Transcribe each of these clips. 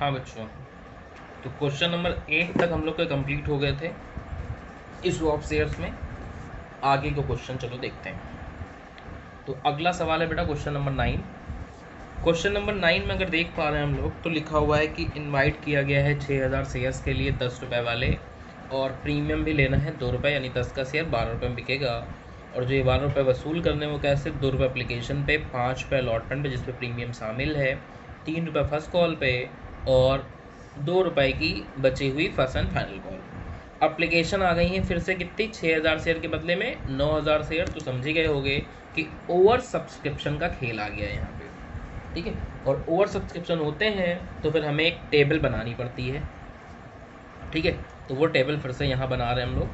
हाँ बच्चों, तो क्वेश्चन नंबर 8 तक हम लोग के कंप्लीट हो गए थे इस स्वैप शेयर्स में। आगे को क्वेश्चन चलो देखते हैं। तो अगला सवाल है बेटा क्वेश्चन नंबर 9। क्वेश्चन नंबर 9 में अगर देख पा रहे हैं हम लोग, तो लिखा हुआ है कि इनवाइट किया गया है 6000 शेयर्स के लिए 10 रुपये वाले, और प्रीमियम भी लेना है 2 रुपये, यानी 10 का शेयर 12 रुपये में बिकेगा। और जो ये 12 रुपये वसूल करने वो कैसे, 2 रुपये एप्लीकेशन पे, 5 रुपये अलॉटमेंट पे जिसपे प्रीमियम शामिल है, 3 रुपये फर्स्ट कॉल पे, और 2 रुपये की बची हुई first and final call. Application आ गई है फिर से कितनी, 6000 शेयर के बदले में 9000 शेयर। तो समझ गए होंगे कि ओवर सब्सक्रिप्शन का खेल आ गया है यहाँ पे, ठीक है। और ओवर सब्सक्रिप्शन होते हैं तो फिर हमें एक टेबल बनानी पड़ती है, ठीक है। तो वो टेबल फिर से यहाँ बना रहे हैं हम लोग।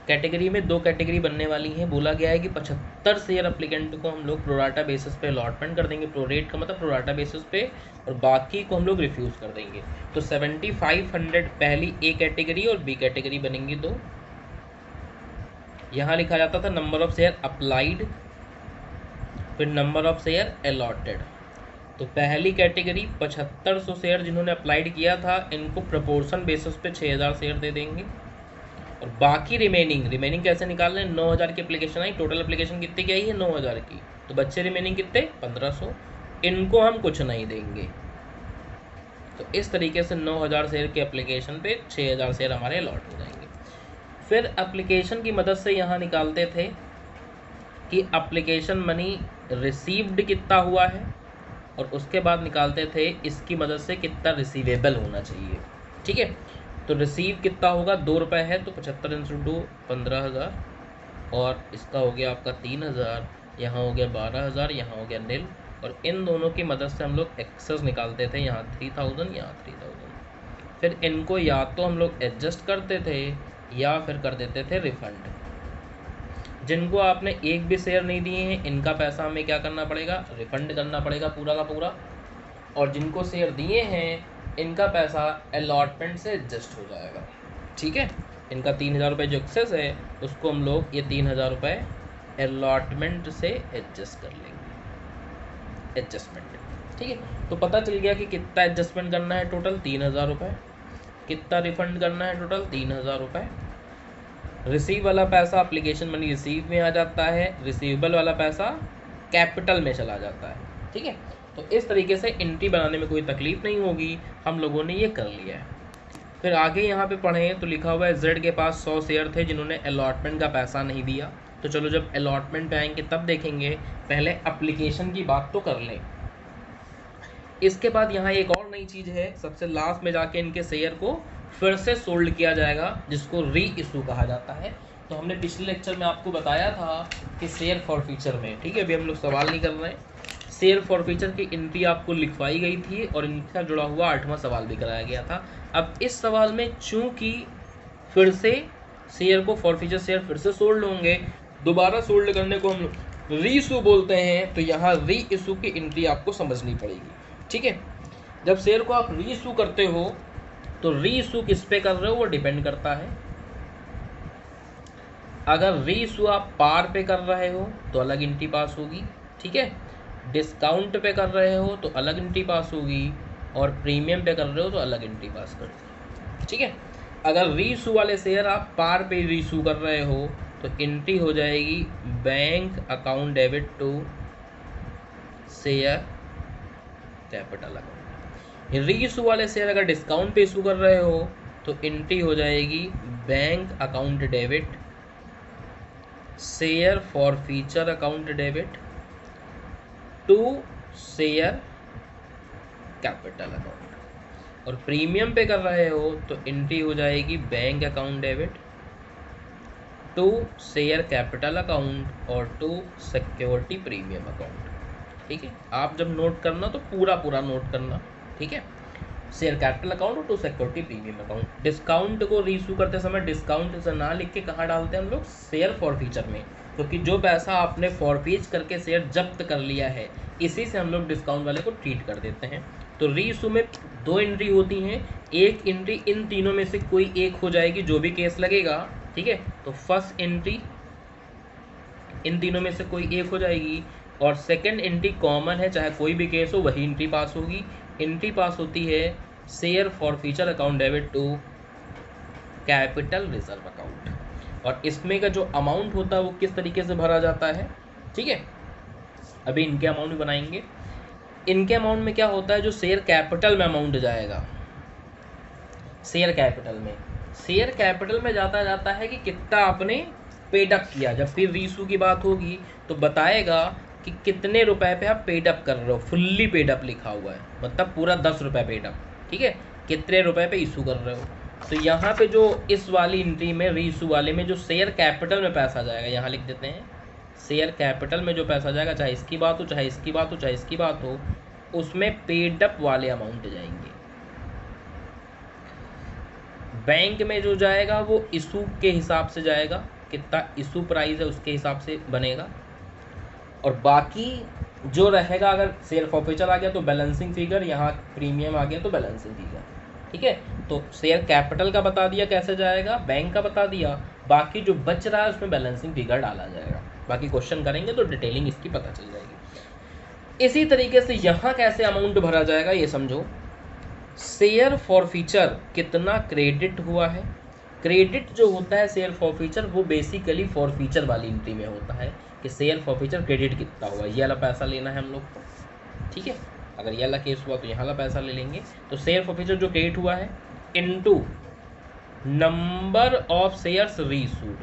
कैटेगरी में 2 कैटेगरी बनने वाली हैं। बोला गया है कि 75 शेयर एप्लीकेंट को हम लोग प्रोराटा बेसिस पे अलॉटमेंट कर देंगे, प्रोरेट का मतलब प्रोराटा बेसिस पे, और बाकी को हम लोग रिफ्यूज़ कर देंगे। तो 7500 पहली ए कैटेगरी और बी कैटेगरी बनेंगी 2। यहाँ लिखा जाता था नंबर ऑफ शेयर अप्लाइड, फिर नंबर ऑफ शेयर अलॉटेड। तो पहली कैटेगरी 7500 शेयर जिन्होंने अप्लाइड किया था, इनको प्रपोर्शन बेसिस पे 6000 शेयर दे देंगे। और बाकी रिमेनिंग कैसे निकाल रहे हैं, 9000 की एप्लीकेशन आई, टोटल एप्लीकेशन कितनी की आई है 9000 की, तो बच्चे रिमेनिंग कितने 1500, इनको हम कुछ नहीं देंगे। तो इस तरीके से 9000 शेयर के एप्लीकेशन पे 6000 शेयर हमारे अलॉट हो जाएंगे। फिर एप्लीकेशन की मदद से यहाँ निकालते थे कि एप्लीकेशन मनी रिसीव्ड कितना हुआ है, और उसके बाद निकालते थे इसकी मदद से कितना रिसीवेबल होना चाहिए, ठीक है। तो रिसीव कितना होगा, 2 रुपये है तो 75 इंटू 2 15000, और इसका हो गया आपका 3000, यहाँ हो गया 12000, यहाँ हो गया नील। और इन दोनों की मदद से हम लोग एक्सेस निकालते थे, यहाँ 3000, यहाँ 3000। फिर इनको या तो हम लोग एडजस्ट करते थे या फिर कर देते थे रिफंड। जिनको आपने एक भी शेयर नहीं दिए हैं, इनका पैसा हमें क्या करना पड़ेगा, रिफंड करना पड़ेगा पूरा का पूरा। और जिनको शेयर दिए हैं, इनका पैसा अलॉटमेंट से एडजस्ट हो जाएगा, ठीक है। इनका 3000 रुपये जो एक्सेस है, उसको हम लोग ये 3000 रुपये अलॉटमेंट से एडजस्ट कर लेंगे, एडजस्टमेंट, ठीक है। तो पता चल गया कि कितना एडजस्टमेंट करना है, टोटल 3000 रुपये। कितना रिफंड करना है, टोटल 3000 रुपये। रिसीव वाला पैसा एप्लीकेशन मनी रिसीव में आ जाता है, रिसीवेबल वाला पैसा कैपिटल में चला जाता है, ठीक है। तो इस तरीके से एंट्री बनाने में कोई तकलीफ नहीं होगी, हम लोगों ने ये कर लिया है। फिर आगे यहाँ पे पढ़ें तो लिखा हुआ है जेड के पास 100 शेयर थे जिन्होंने अलॉटमेंट का पैसा नहीं दिया। तो चलो जब अलॉटमेंट पे आएंगे तब देखेंगे, पहले एप्लीकेशन की बात तो कर लें। इसके बाद यहाँ एक और नई चीज़ है, सबसे लास्ट में जाके इनके शेयर को फिर से सोल्ड किया जाएगा, जिसको री इशू कहा जाता है। तो हमने पिछले लेक्चर में आपको बताया था कि शेयर फॉर फीचर में, ठीक है, अभी हम लोग सवाल नहीं कर रहे हैं, शेयर फॉर फीचर की एंट्री आपको लिखवाई गई थी और इनका जुड़ा हुआ 8वां सवाल भी कराया गया था। अब इस सवाल में चूंकि फिर से शेयर को फॉर फीचर शेयर फिर से सोल्ड होंगे, दोबारा सोल्ड करने को हम री इशू बोलते हैं, तो यहाँ री इशू की एंट्री आपको समझनी पड़ेगी, ठीक है। जब शेयर को आप री इशू करते हो तो री इशू किस पे कर रहे हो वो डिपेंड करता है। अगर री इशू आप पार पे कर रहे हो तो अलग एंट्री पास होगी, ठीक है। डिस्काउंट पे कर रहे हो तो अलग एंट्री पास होगी, और प्रीमियम पे कर रहे हो तो अलग एंट्री पास करती, ठीक है। अगर री इशू वाले शेयर आप पार पे री इशू कर रहे हो तो एंट्री हो जाएगी bank account debit to share capital account. Reissue वाले शेयर अगर डिस्काउंट पे इशू कर रहे हो तो एंट्री हो जाएगी bank account debit share forfeiture account debit to share capital account. और प्रीमियम पे कर रहे हो तो एंट्री हो जाएगी bank account debit to share capital account और टू सिक्योरिटी प्रीमियम अकाउंट, ठीक है। आप जब नोट करना तो पूरा नोट करना, ठीक है। शेयर कैपिटल अकाउंट और to security premium account. Discount को रीइशू करते समय डिस्काउंट से ना लिख के कहाँ डालते हैं हम लोग, शेयर फॉर फीचर में, क्योंकि जो पैसा आपने फॉरफीच करके शेयर जब्त कर लिया है, इसी से हम लोग डिस्काउंट वाले को ट्रीट कर देते हैं। तो रीइशू में 2 एंट्री होती हैं, एक एंट्री इन तीनों में से कोई एक हो जाएगी, जो भी केस लगेगा ठीक है, तो फर्स्ट एंट्री इन तीनों में से कोई एक हो जाएगी, और सेकंड एंट्री कॉमन है, चाहे कोई भी केस हो वही एंट्री पास होगी। एंट्री पास होती है share forfeiture account debit to capital reserve account, और इसमें का जो अमाउंट होता है वो किस तरीके से भरा जाता है, ठीक है। अभी इनके अमाउंट भी बनाएंगे। इनके अमाउंट में क्या होता है, जो शेयर कैपिटल में अमाउंट जाएगा, शेयर कैपिटल में जाता है कि कितना आपने पेड अप किया। जब फिर रीइशू की बात होगी तो बताएगा कि कितने रुपए पे आप पेड अप कर रहे हो, फुल्ली पेड अप लिखा हुआ है, मतलब पूरा 10 रुपये पेड अप, ठीक है, कितने रुपए पे इशू कर रहे हो। तो यहाँ पे जो इस वाली एंट्री में रीइशू वाले में जो शेयर कैपिटल में पैसा जाएगा, यहाँ लिख देते हैं शेयर कैपिटल में जो पैसा जाएगा, चाहे इसकी बात हो चाहे इसकी बात हो चाहे इसकी बात हो, उसमें पेड अप वाले अमाउंट जाएंगे। बैंक में जो जाएगा वो इशू के हिसाब से जाएगा, कितना इशू प्राइस है उसके हिसाब से बनेगा, और बाकी जो रहेगा, अगर शेयर फॉरफीचर आ गया तो बैलेंसिंग फिगर, यहाँ प्रीमियम आ गया तो बैलेंसिंग फिगर, ठीक है। तो शेयर कैपिटल का बता दिया कैसे जाएगा, बैंक का बता दिया, बाकी जो बच रहा है उसमें बैलेंसिंग फिगर डाला जाएगा। बाकी क्वेश्चन करेंगे तो डिटेलिंग इसकी पता चल जाएगी। इसी तरीके से यहाँ कैसे अमाउंट भरा जाएगा ये समझो। शेयर फॉरफीचर कितना क्रेडिट हुआ है, क्रेडिट जो होता है शेयर फॉरफीचर वो बेसिकली फॉरफीचर वाली एंट्री में होता है कि शेयर फॉरफीचर क्रेडिट कितना हुआ, ये वाला पैसा लेना है हम लोग को, ठीक है। अगर ये वाला केस हुआ तो यहाँ वाला पैसा ले लेंगे। तो शेयर फॉरफीचर जो क्रेडिट हुआ है into number of shares reissued,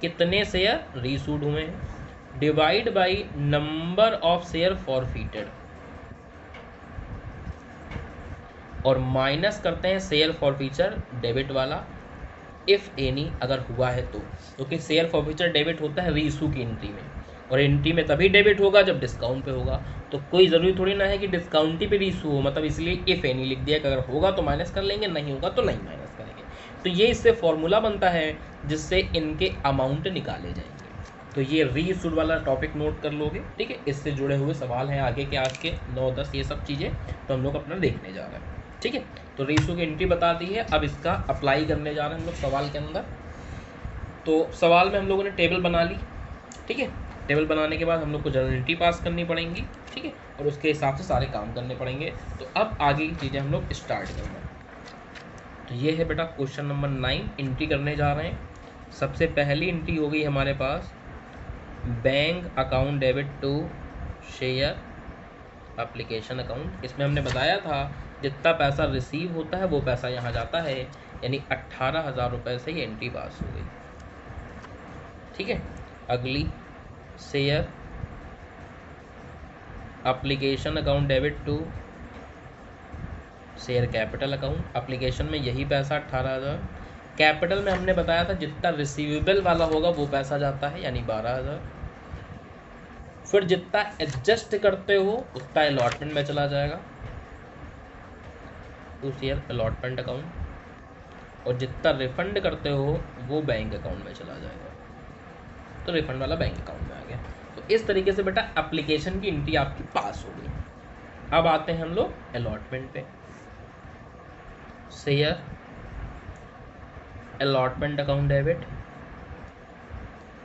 कितने शेयर रीइशूड हुए हैं, divide by number of share forfeited, और माइनस करते हैं शेयर फॉरफीचर डेबिट वाला, इफ एनी अगर हुआ है तो, क्योंकि शेयर फॉरफीचर डेबिट होता है रीइशू की एंट्री में, और एंट्री में तभी डेबिट होगा जब डिस्काउंट पे होगा। तो कोई ज़रूरी थोड़ी ना है कि डिस्काउंट ही पे रीइशू हो, मतलब इसलिए इफ एनी लिख दिया कि अगर होगा तो माइनस कर लेंगे, नहीं होगा तो नहीं माइनस करेंगे। तो ये इससे फॉर्मूला बनता है जिससे इनके अमाउंट निकाले जाएंगे। तो ये रीइशूड वाला टॉपिक नोट कर लोगे, ठीक है। इससे जुड़े हुए सवाल हैं आगे के, आज के 9-10 ये सब चीज़ें तो हम लोग अपना देखने जा रहे हैं, ठीक है। तो रीइशू की एंट्री बता दी है, अब इसका अप्लाई करने जा रहे हैं हम लोग सवाल के अंदर। तो सवाल में हम लोगों ने टेबल बना ली, ठीक है। टेबल बनाने के बाद हम लोग को जनरल एंट्री पास करनी पड़ेंगी, ठीक है, और उसके हिसाब से सारे काम करने पड़ेंगे। तो अब आगे की चीज़ें हम लोग स्टार्ट करना है। तो ये है बेटा क्वेश्चन नंबर 9, एंट्री करने जा रहे हैं। सबसे पहली एंट्री हो गई हमारे पास bank account debit to share application account. इसमें हमने बताया था जितना पैसा रिसीव होता है वो पैसा यहाँ जाता है, यानी 18,000 रुपये से ही एंट्री पास हो गई, ठीक है। अगली share application account debit to share capital account. Application में यही पैसा 18,000, कैपिटल में हमने बताया था जितना रिसीवेबल वाला होगा वो पैसा जाता है, यानी 12,000। फिर जितना एडजस्ट करते हो उतना अलॉटमेंट में चला जाएगा टू शेयर अलॉटमेंट अकाउंट, और जितना रिफंड करते हो वो बैंक अकाउंट में चला जाएगा, तो रिफंड वाला बैंक अकाउंट में आ गया। तो इस तरीके से बेटा एप्लीकेशन की एंट्री आपकी पास हो गई। अब आते हैं हम लोग अलॉटमेंट पे। Share allotment account debit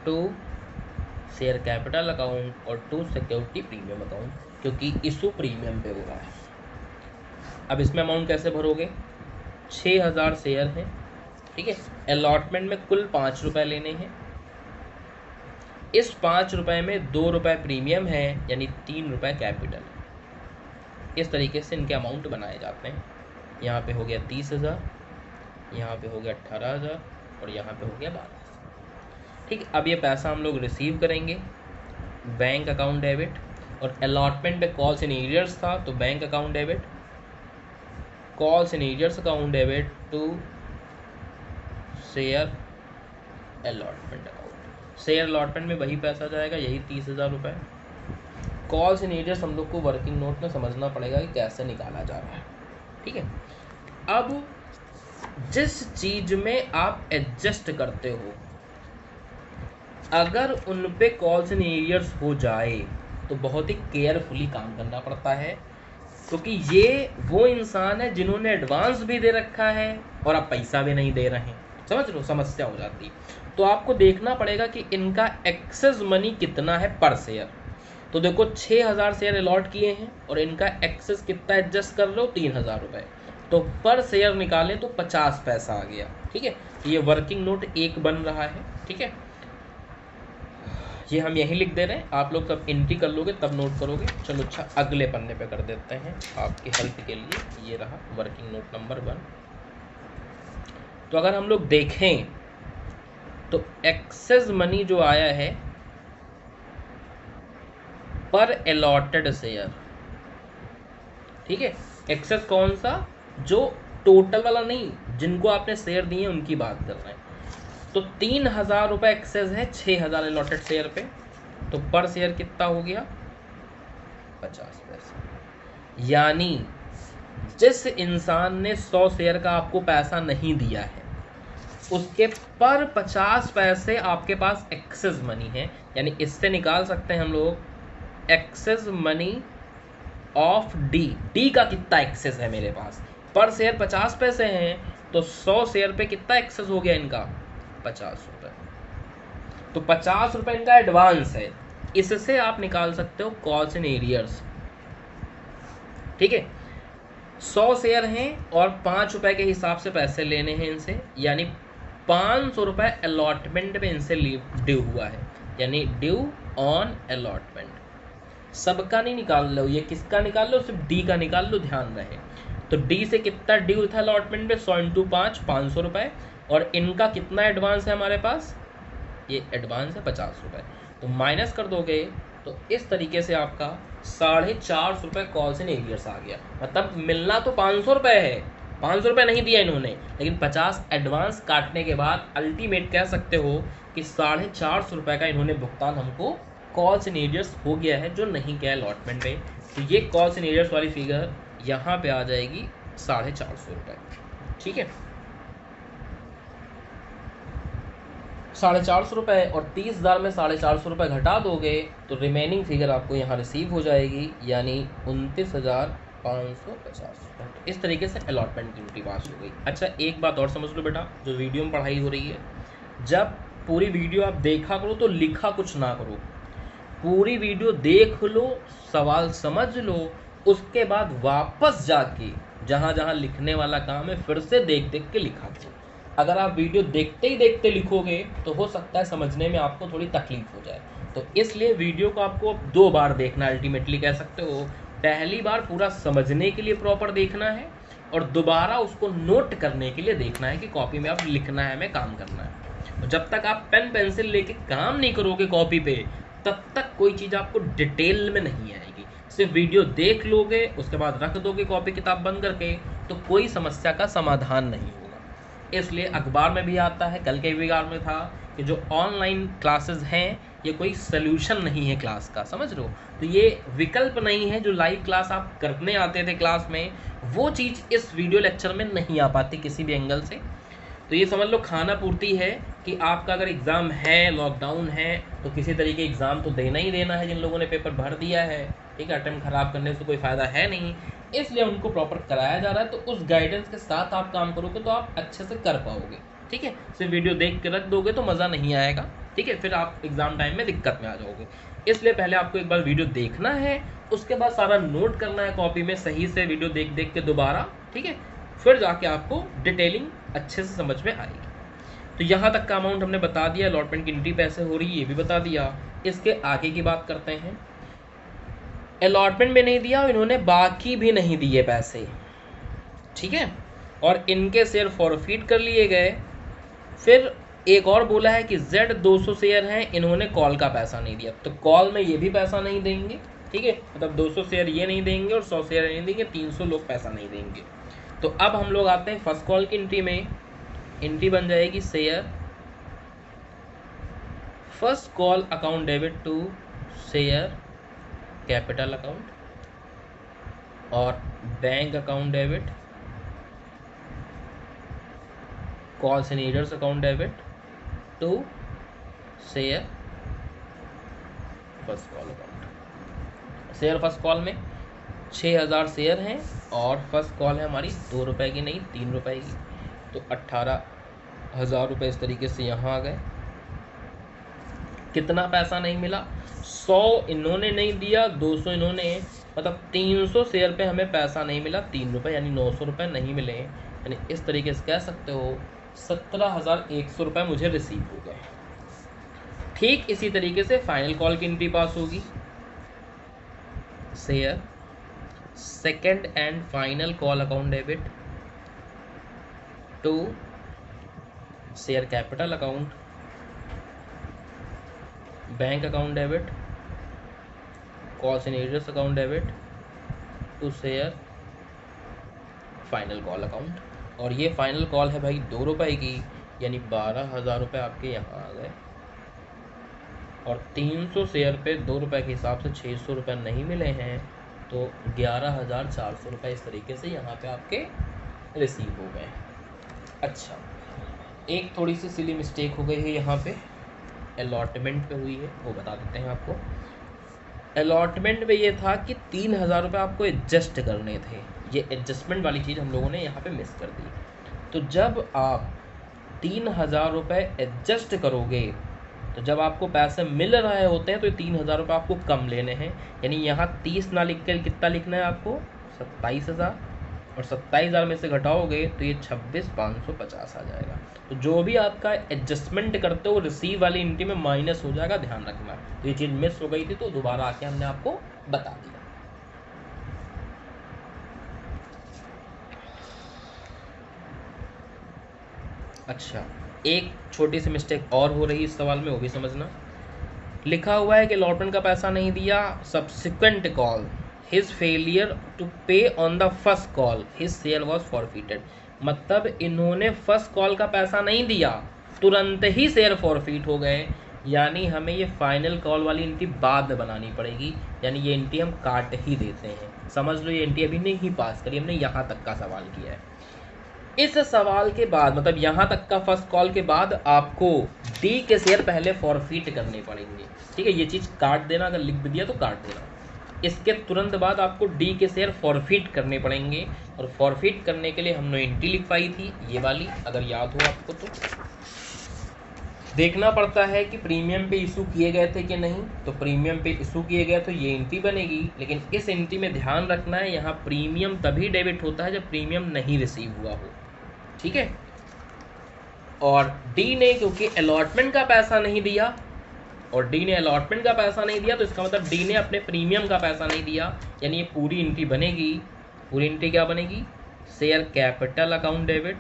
to share capital account और टू सिक्योरिटी प्रीमियम अकाउंट, क्योंकि इशू प्रीमियम पे हो रहा है। अब इसमें अमाउंट कैसे भरोगे, 6,000 शेयर हैं, ठीक है। अलॉटमेंट में कुल 5 रुपये लेने हैं, इस 5 रुपये में 2 रुपये प्रीमियम है, यानी 3 रुपये कैपिटल। इस तरीके से इनके अमाउंट बनाए जाते हैं। यहाँ पे हो गया 30,000, यहाँ पे हो गया 18,000, और यहाँ पे हो गया 12,000, ठीक है। अब ये पैसा हम लोग रिसीव करेंगे बैंक अकाउंट डेबिट, और अलॉटमेंट पे कॉल्स इन एरियर्स था तो bank account debit, calls in arrears account debit to share allotment account. Share allotment में वही पैसा जाएगा, यही 30,000 रुपये। कॉल्स इन एरियर्स हम लोग को वर्किंग नोट में समझना पड़ेगा कि कैसे निकाला जा रहा है, ठीक है। अब जिस चीज में आप एडजस्ट करते हो, अगर उन पे कॉल्स इन एरियर्स हो जाए तो बहुत ही केयरफुली काम करना पड़ता है, क्योंकि ये वो इंसान है जिन्होंने एडवांस भी दे रखा है और आप पैसा भी नहीं दे रहे हैं। समझ रहे हो, समस्या हो जाती। तो आपको देखना पड़ेगा कि इनका एक्सेस मनी कितना है पर शेयर। तो देखो 6000 शेयर अलॉट किए हैं और इनका एक्सेस कितना एडजस्ट कर रहे हो, 3000 रुपये। तो पर शेयर निकालें तो 50 पैसा आ गया। ठीक है, ये वर्किंग नोट 1 बन रहा है। ठीक है, ये हम यहीं लिख दे रहे हैं, आप लोग सब एंट्री कर लोगे तब नोट करोगे। चलो अच्छा, अगले पन्ने पे कर देते हैं आपकी हेल्प के लिए। ये रहा वर्किंग नोट नंबर 1। तो अगर हम लोग देखें तो एक्सेस मनी जो आया है पर अलॉटेड शेयर। ठीक है, एक्सेस कौन सा, जो टोटल वाला नहीं, जिनको आपने शेयर दिए उनकी बात कर रहे हैं। तो 3000 रुपये एक्सेस है 6000 अलॉटेड शेयर पे। तो पर शेयर कितना हो गया, 50 पैसे। यानी जिस इंसान ने 100 शेयर का आपको पैसा नहीं दिया है उसके पर 50 पैसे आपके पास एक्सेस मनी है। यानी इससे निकाल सकते हैं हम लोग excess money of D. D का कितना एक्सेस है मेरे पास, पर शेयर 50 पैसे हैं, तो 100 शेयर पे कितना एक्सेस हो गया इनका, 50 रुपये। तो 50 रुपये इनका एडवांस है। इससे आप निकाल सकते हो कॉल्स एंड एरियर्स। ठीक है, 100 शेयर हैं और 5 रुपए के हिसाब से पैसे लेने हैं इनसे, यानी 500 रुपये अलॉटमेंट में इनसे ड्यू हुआ है, यानी ड्यू ऑन अलॉटमेंट। सबका नहीं निकाल लो, ये किसका निकाल लो, सिर्फ डी का निकाल लो, ध्यान रहे। तो डी से कितना ड्यू था अलॉटमेंट में, 100 × 5 500 रुपये। और इनका कितना एडवांस है हमारे पास, ये एडवांस है 50 रुपये। तो माइनस कर दोगे तो इस तरीके से आपका 450 रुपये कॉल्स एंड एरियर्स आ गया। मतलब मिलना तो 500 रुपये है, 500 रुपये नहीं दिया इन्होंने, लेकिन 50 एडवांस काटने के बाद अल्टीमेट कह सकते हो कि 450 रुपये का इन्होंने भुगतान हमको कॉल्स एंड एरियर्स हो गया है, जो नहीं गया अलॉटमेंट में। तो ये कॉल्स एंड एरियर्स वाली फिगर यहाँ पे आ जाएगी 450 रुपये। ठीक है, 450 रुपये और 30,000 में 450 रुपये घटा दोगे तो रिमेनिंग फिगर आपको यहाँ रिसीव हो जाएगी, यानी 29,550 रुपये। तो इस तरीके से अलॉटमेंट की ड्यूटी पास हो गई। अच्छा, एक बात और समझ लो बेटा, जो वीडियो में पढ़ाई हो रही है, जब पूरी वीडियो आप देखा करो तो लिखा कुछ ना करो, पूरी वीडियो देख लो, सवाल समझ लो, उसके बाद वापस जाके जहाँ जहाँ लिखने वाला काम है फिर से देख देख के लिखा करो। अगर आप वीडियो देखते ही देखते लिखोगे तो हो सकता है समझने में आपको थोड़ी तकलीफ हो जाए। तो इसलिए वीडियो को आपको 2 बार देखना, अल्टीमेटली कह सकते हो। पहली बार पूरा समझने के लिए प्रॉपर देखना है और दोबारा उसको नोट करने के लिए देखना है कि कॉपी में आप लिखना है, हमें काम करना है। और जब तक आप पेन पेंसिल लेके काम नहीं करोगे कॉपी पे, तब तक कोई चीज़ आपको डिटेल में नहीं आएगी। सिर्फ वीडियो देख लोगे, उसके बाद रख दोगे कॉपी किताब बंद करके, तो कोई समस्या का समाधान नहीं होगा। इसलिए अखबार में भी आता है, कल के अखबार में था कि जो ऑनलाइन क्लासेस हैं ये कोई सल्यूशन नहीं है क्लास का, समझ रहे हो। तो ये विकल्प नहीं है, जो लाइव क्लास आप करने आते थे क्लास में, वो चीज़ इस वीडियो लेक्चर में नहीं आ पाती किसी भी एंगल से। तो ये समझ लो खाना पूर्ति है कि आपका अगर एग्ज़ाम है, लॉकडाउन है, तो किसी तरीके एग्ज़ाम तो देना ही देना है। जिन लोगों ने पेपर भर दिया है, ठीक है, अटेम्प्ट ख़राब करने से कोई फ़ायदा है नहीं, इसलिए उनको प्रॉपर कराया जा रहा है। तो उस गाइडेंस के साथ आप काम करोगे तो आप अच्छे से कर पाओगे। ठीक है, सिर्फ वीडियो देख के रख दोगे तो मज़ा नहीं आएगा। ठीक है, फिर आप एग्ज़ाम टाइम में दिक्कत में आ जाओगे। इसलिए पहले आपको एक बार वीडियो देखना है, उसके बाद सारा नोट करना है कॉपी में सही से, वीडियो देख देख के दोबारा। ठीक है, फिर जाके आपको डिटेलिंग अच्छे से समझ में आएगी। तो यहाँ तक का अमाउंट हमने बता दिया, अलॉटमेंट की एंट्री पैसे हो रही है ये भी बता दिया। इसके आगे की बात करते हैं। अलॉटमेंट में नहीं दिया, इन्होंने बाकी भी नहीं दिए पैसे, ठीक है, और इनके शेयर फॉरफिट कर लिए गए। फिर एक और बोला है कि Z 200 शेयर हैं, इन्होंने कॉल का पैसा नहीं दिया, तो कॉल में ये भी पैसा नहीं देंगे। ठीक है, मतलब 200 शेयर ये नहीं देंगे और 100 शेयर नहीं देंगे, 300 लोग पैसा नहीं देंगे। तो अब हम लोग आते हैं फर्स्ट कॉल की एंट्री में। एंट्री बन जाएगी share first call account debit to share capital account और bank account debit, calls and arrears account debit to share first call account. Share first call में 6000 शेयर हैं और फर्स्ट कॉल है हमारी 2 रुपये की नहीं 3 रुपये की, तो ₹1000 इस तरीके से यहाँ आ गए। कितना पैसा नहीं मिला? 100 इन्होंने नहीं दिया, 200 इन्होंने, मतलब 300 शेयर पे हमें पैसा नहीं मिला, ₹3 यानी ₹900 नहीं मिले। यानी इस तरीके से कह सकते हो 17,100 मुझे रिसीव हो गए। ठीक इसी तरीके से फाइनल कॉल की एंट्री पास होगी। Share second and final call account debit to share capital account bank account debit calls in arrears account debit to share final call account. और ये फाइनल कॉल है भाई ₹2 की, यानी ₹12,000 आपके यहाँ आ गए। और 300 शेयर पे ₹2 के हिसाब से ₹600 नहीं मिले हैं, तो ₹11,400 इस तरीके से यहाँ पे आपके रिसीव हो गए। अच्छा, एक थोड़ी सी सिली मिस्टेक हो गई है यहाँ पे, अलॉटमेंट पे हुई है, वो बता देते हैं आपको। अलॉटमेंट में ये था कि ₹3,000 आपको एडजस्ट करने थे। ये एडजस्टमेंट वाली चीज़ हम लोगों ने यहाँ पे मिस कर दी। तो जब आप ₹3,000 एडजस्ट करोगे, तो जब आपको पैसे मिल रहे होते हैं तो ये ₹3,000 आपको कम लेने हैं। यानी यहाँ 30 ना लिख कर कितना लिखना है आपको? 27,000। और 27,000 में से घटाओगे तो ये 26,550 आ जाएगा। तो जो भी आपका एडजस्टमेंट करते हो रिसीव वाली एंट्री में माइनस हो जाएगा, ध्यान रखना। तो ये चीज़ मिस हो गई थी, तो दोबारा आके हमने आपको बता दिया। अच्छा, एक छोटी सी मिस्टेक और हो रही है इस सवाल में, वो भी समझना। लिखा हुआ है कि अलॉटमेंट का पैसा नहीं दिया, subsequent call his failure to pay on the first call his share was forfeited. मतलब इन्होंने फर्स्ट कॉल का पैसा नहीं दिया, तुरंत ही शेयर फॉरफिट हो गए। यानी हमें ये फाइनल कॉल वाली एंट्री बाद में बनानी पड़ेगी, यानी ये एंट्री हम काट ही देते हैं। समझ लो, ये एंट्री अभी नहीं पास करी हमने, यहाँ तक का सवाल किया है। इस सवाल के बाद, मतलब यहाँ तक का फर्स्ट कॉल के बाद, आपको डी के शेयर पहले फॉरफिट करने पड़ेंगे। ठीक है, ये चीज़ काट देना, अगर लिख भी दिया तो काट देना। इसके तुरंत बाद आपको डी के शेयर फॉरफिट करने पड़ेंगे, और फॉरफिट करने के लिए हमने एंट्री लिखवाई थी ये वाली, अगर याद हो आपको तो। देखना पड़ता है कि प्रीमियम पे इशू किए गए थे कि नहीं, तो प्रीमियम पे इशू किए गए तो ये एंट्री बनेगी। लेकिन इस एंट्री में ध्यान रखना है, यहाँ प्रीमियम तभी डेबिट होता है जब प्रीमियम नहीं रिसीव हुआ हो। ठीक है, और डी ने क्योंकि अलॉटमेंट का पैसा नहीं दिया, और डी ने अलॉटमेंट का पैसा नहीं दिया, तो इसका मतलब डी ने अपने प्रीमियम का पैसा नहीं दिया। यानी ये पूरी एंट्री बनेगी, पूरी एंट्री क्या बनेगी? Share capital account debit,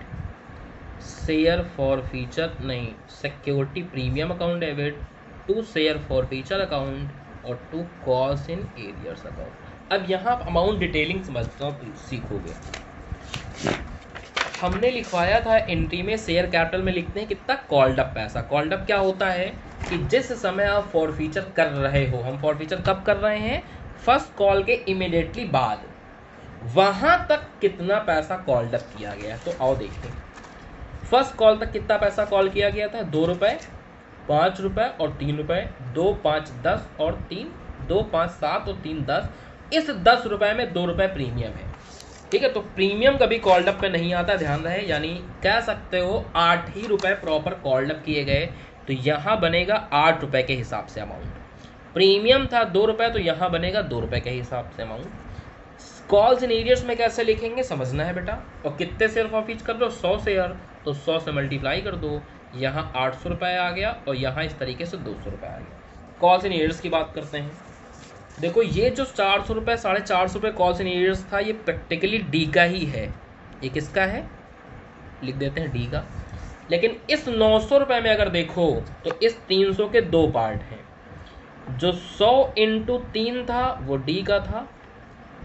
share forfeiture नहीं, security premium account debit to share forfeiture account और to calls in arrears account. अब यहाँ आप अमाउंट डिटेलिंग समझना सीखोगे। हमने लिखवाया था एंट्री में, शेयर कैपिटल में लिखते हैं कितना? कॉल्ड अप पैसा। कॉल्ड अप क्या होता है कि जिस समय आप फॉरफीचर कर रहे हो, हम फॉरफीचर कब कर रहे हैं? फर्स्ट कॉल के इमीडिएटली बाद, वहां तक कितना पैसा कॉल्ड अप किया गया। तो आओ देखते हैं, फर्स्ट कॉल तक कितना पैसा कॉल किया गया था? ₹2, ₹5 और ₹3, 2, 5, 10 और 3, 2, 5, 7 और 3, 10। इस ₹10 में ₹2 प्रीमियम है। ठीक है, तो प्रीमियम कभी कॉल्ड अप पे नहीं आता, ध्यान रहे। यानी कह सकते हो 8 ही रुपए प्रॉपर कॉल्ड अप किए गए, तो यहाँ बनेगा ₹8 के हिसाब से अमाउंट। प्रीमियम था ₹2, तो यहाँ बनेगा ₹2 के हिसाब से अमाउंट। कॉल्स इन एरियर्स में कैसे लिखेंगे समझना है बेटा। और कितने शेयर फॉरफिट कर दो? 100 शेयर, तो 100 से मल्टीप्लाई कर दो, यहाँ ₹800 आ गया, और यहाँ इस तरीके से ₹200 आ गया। कॉल्स इन एरियर्स की बात करते हैं। देखो, ये जो ₹400 ₹450 कॉल्स इन एरियर्स था, ये प्रैक्टिकली डी का ही है। ये किसका है? लिख देते हैं डी का। लेकिन इस ₹900 में अगर देखो तो इस 300 के 2 पार्ट हैं। जो 100 × 3 था वो डी का था,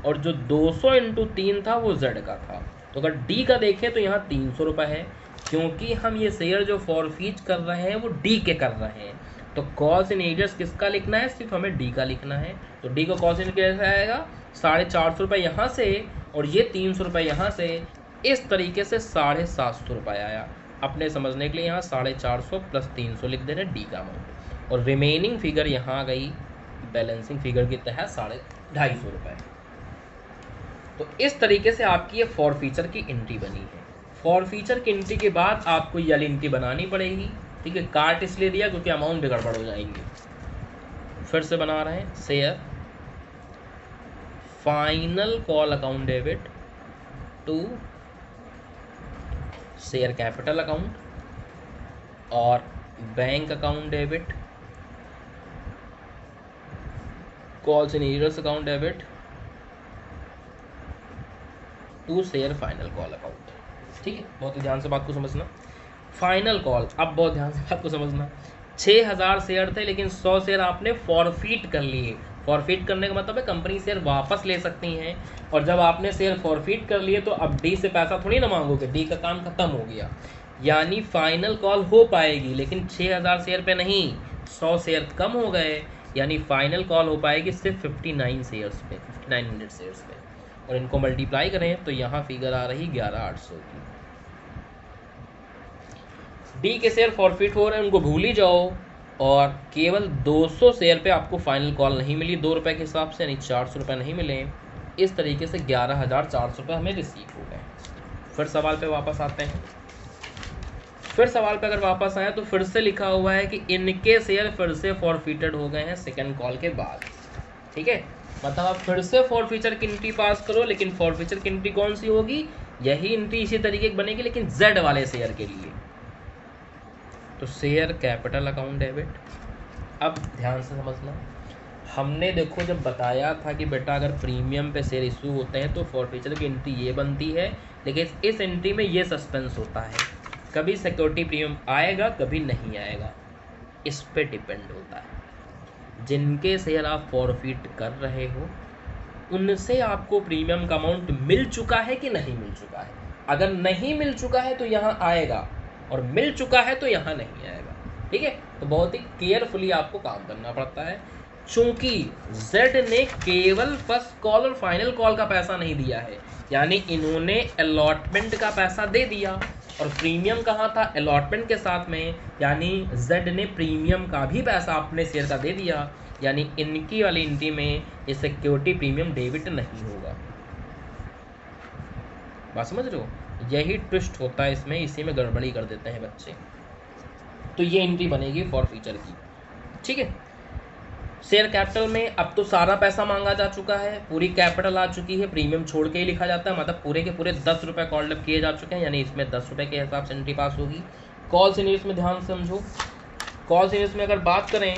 और जो 200 × 3 था वो जेड का था। तो अगर डी का देखें तो यहाँ ₹300 है, क्योंकि हम ये शेयर जो फॉरफिट कर रहे हैं वो डी के कर रहे हैं। तो कॉल्स इन एरियर्स किसका लिखना है? सिर्फ हमें डी का लिखना है। तो डी को कॉल्स इन कैसे आएगा? ₹450 यहाँ से, और ये ₹300 यहाँ से। इस तरीके से ₹750 आया। अपने समझने के लिए यहाँ 450 + 300 लिख देना डी का अमाउंट, और रिमेनिंग फिगर यहाँ आ गई बैलेंसिंग फिगर के तहत ₹250। तो इस तरीके से आपकी ये फॉरफीचर की एंट्री बनी है। फॉरफीचर की एंट्री के बाद आपको ये वाली एंट्री बनानी पड़ेगी, ठीक है। काट इसलिए दिया क्योंकि अमाउंट भी गड़बड़ हो जाएंगे। फिर से बना रहे हैं, share final call account debit to share capital account और bank account debit, calls in arrears account debit to share final call account, ठीक है। बहुत ही ध्यान से बात को समझना। फाइनल कॉल, अब बहुत ध्यान से बात को समझना। 6000 शेयर थे लेकिन 100 शेयर आपने फॉरफीट कर लिए। फॉरफीट करने का मतलब है कंपनी शेयर वापस ले सकती हैं, और जब आपने शेयर फॉरफीट कर लिए तो अब डी से पैसा थोड़ी ना मांगोगे, डी का काम खत्म हो गया। यानी फाइनल कॉल हो पाएगी लेकिन 6000 शेयर पे नहीं, 100 शेयर कम हो गए, यानी फाइनल कॉल हो पाएगी सिर्फ 59 शेयर्स पे, 5900 शेयर्स पे। और इनको मल्टीप्लाई करें तो यहाँ फिगर आ रही 11800 की। डी के शेयर फॉरफिट हो रहे हैं, उनको भूल ही जाओ। और केवल 200 शेयर पे आपको फाइनल कॉल नहीं मिली 2 रुपये के हिसाब से, यानी 400 रुपये नहीं मिले। इस तरीके से 11400 रुपये हमें रिसीव हो गए। फिर सवाल पे वापस आते हैं। फिर सवाल पे अगर वापस आए तो फिर से लिखा हुआ है कि इनके शेयर फिर से फॉरफिटेड हो गए हैं सेकेंड कॉल के बाद, ठीक है। मतलब आप फिर से फॉरफीचर की एंट्री पास करो, लेकिन फॉरफीचर की एंट्री कौन सी होगी, यही एंट्री इसी तरीके की बनेगी लेकिन जेड वाले शेयर के लिए। तो शेयर कैपिटल अकाउंट डेबिट। अब ध्यान से समझना, हमने देखो जब बताया था कि बेटा अगर प्रीमियम पे शेयर इशू होते हैं तो फॉरफीचर की एंट्री ये बनती है, लेकिन इस एंट्री में ये सस्पेंस होता है, कभी सिक्योरिटी प्रीमियम आएगा कभी नहीं आएगा, इस पे डिपेंड होता है। जिनके शेयर आप फॉरफिट कर रहे हो उनसे आपको प्रीमियम का अमाउंट मिल चुका है कि नहीं मिल चुका है। अगर नहीं मिल चुका है तो यहाँ आएगा, और मिल चुका है तो यहाँ नहीं आएगा, ठीक है। तो बहुत ही केयरफुली आपको काम करना पड़ता है। चूंकि जेड ने केवल फर्स्ट कॉल और फाइनल कॉल का पैसा नहीं दिया है, यानी इन्होंने अलॉटमेंट का पैसा दे दिया, और प्रीमियम कहाँ था, अलॉटमेंट के साथ में, यानी जेड ने प्रीमियम का भी पैसा अपने शेयर का दे दिया, यानी इनकी वाली एंट्री में ये सिक्योरिटी प्रीमियम डेबिट नहीं होगा। बात समझ रहे हो, यही ट्विस्ट होता है इसमें, इसी में गड़बड़ी कर देते हैं बच्चे। तो ये एंट्री बनेगी फॉरफीचर की, ठीक है। शेयर कैपिटल में अब तो सारा पैसा मांगा जा चुका है, पूरी कैपिटल आ चुकी है, प्रीमियम छोड़ के ही लिखा जाता है, मतलब पूरे के पूरे 10 रुपये कॉल अप किए जा चुके हैं, यानी इसमें 10 रुपये के हिसाब से एंट्री पास होगी। कॉल सीनियर्स में ध्यान समझो, कॉल सीनियर्स में अगर बात करें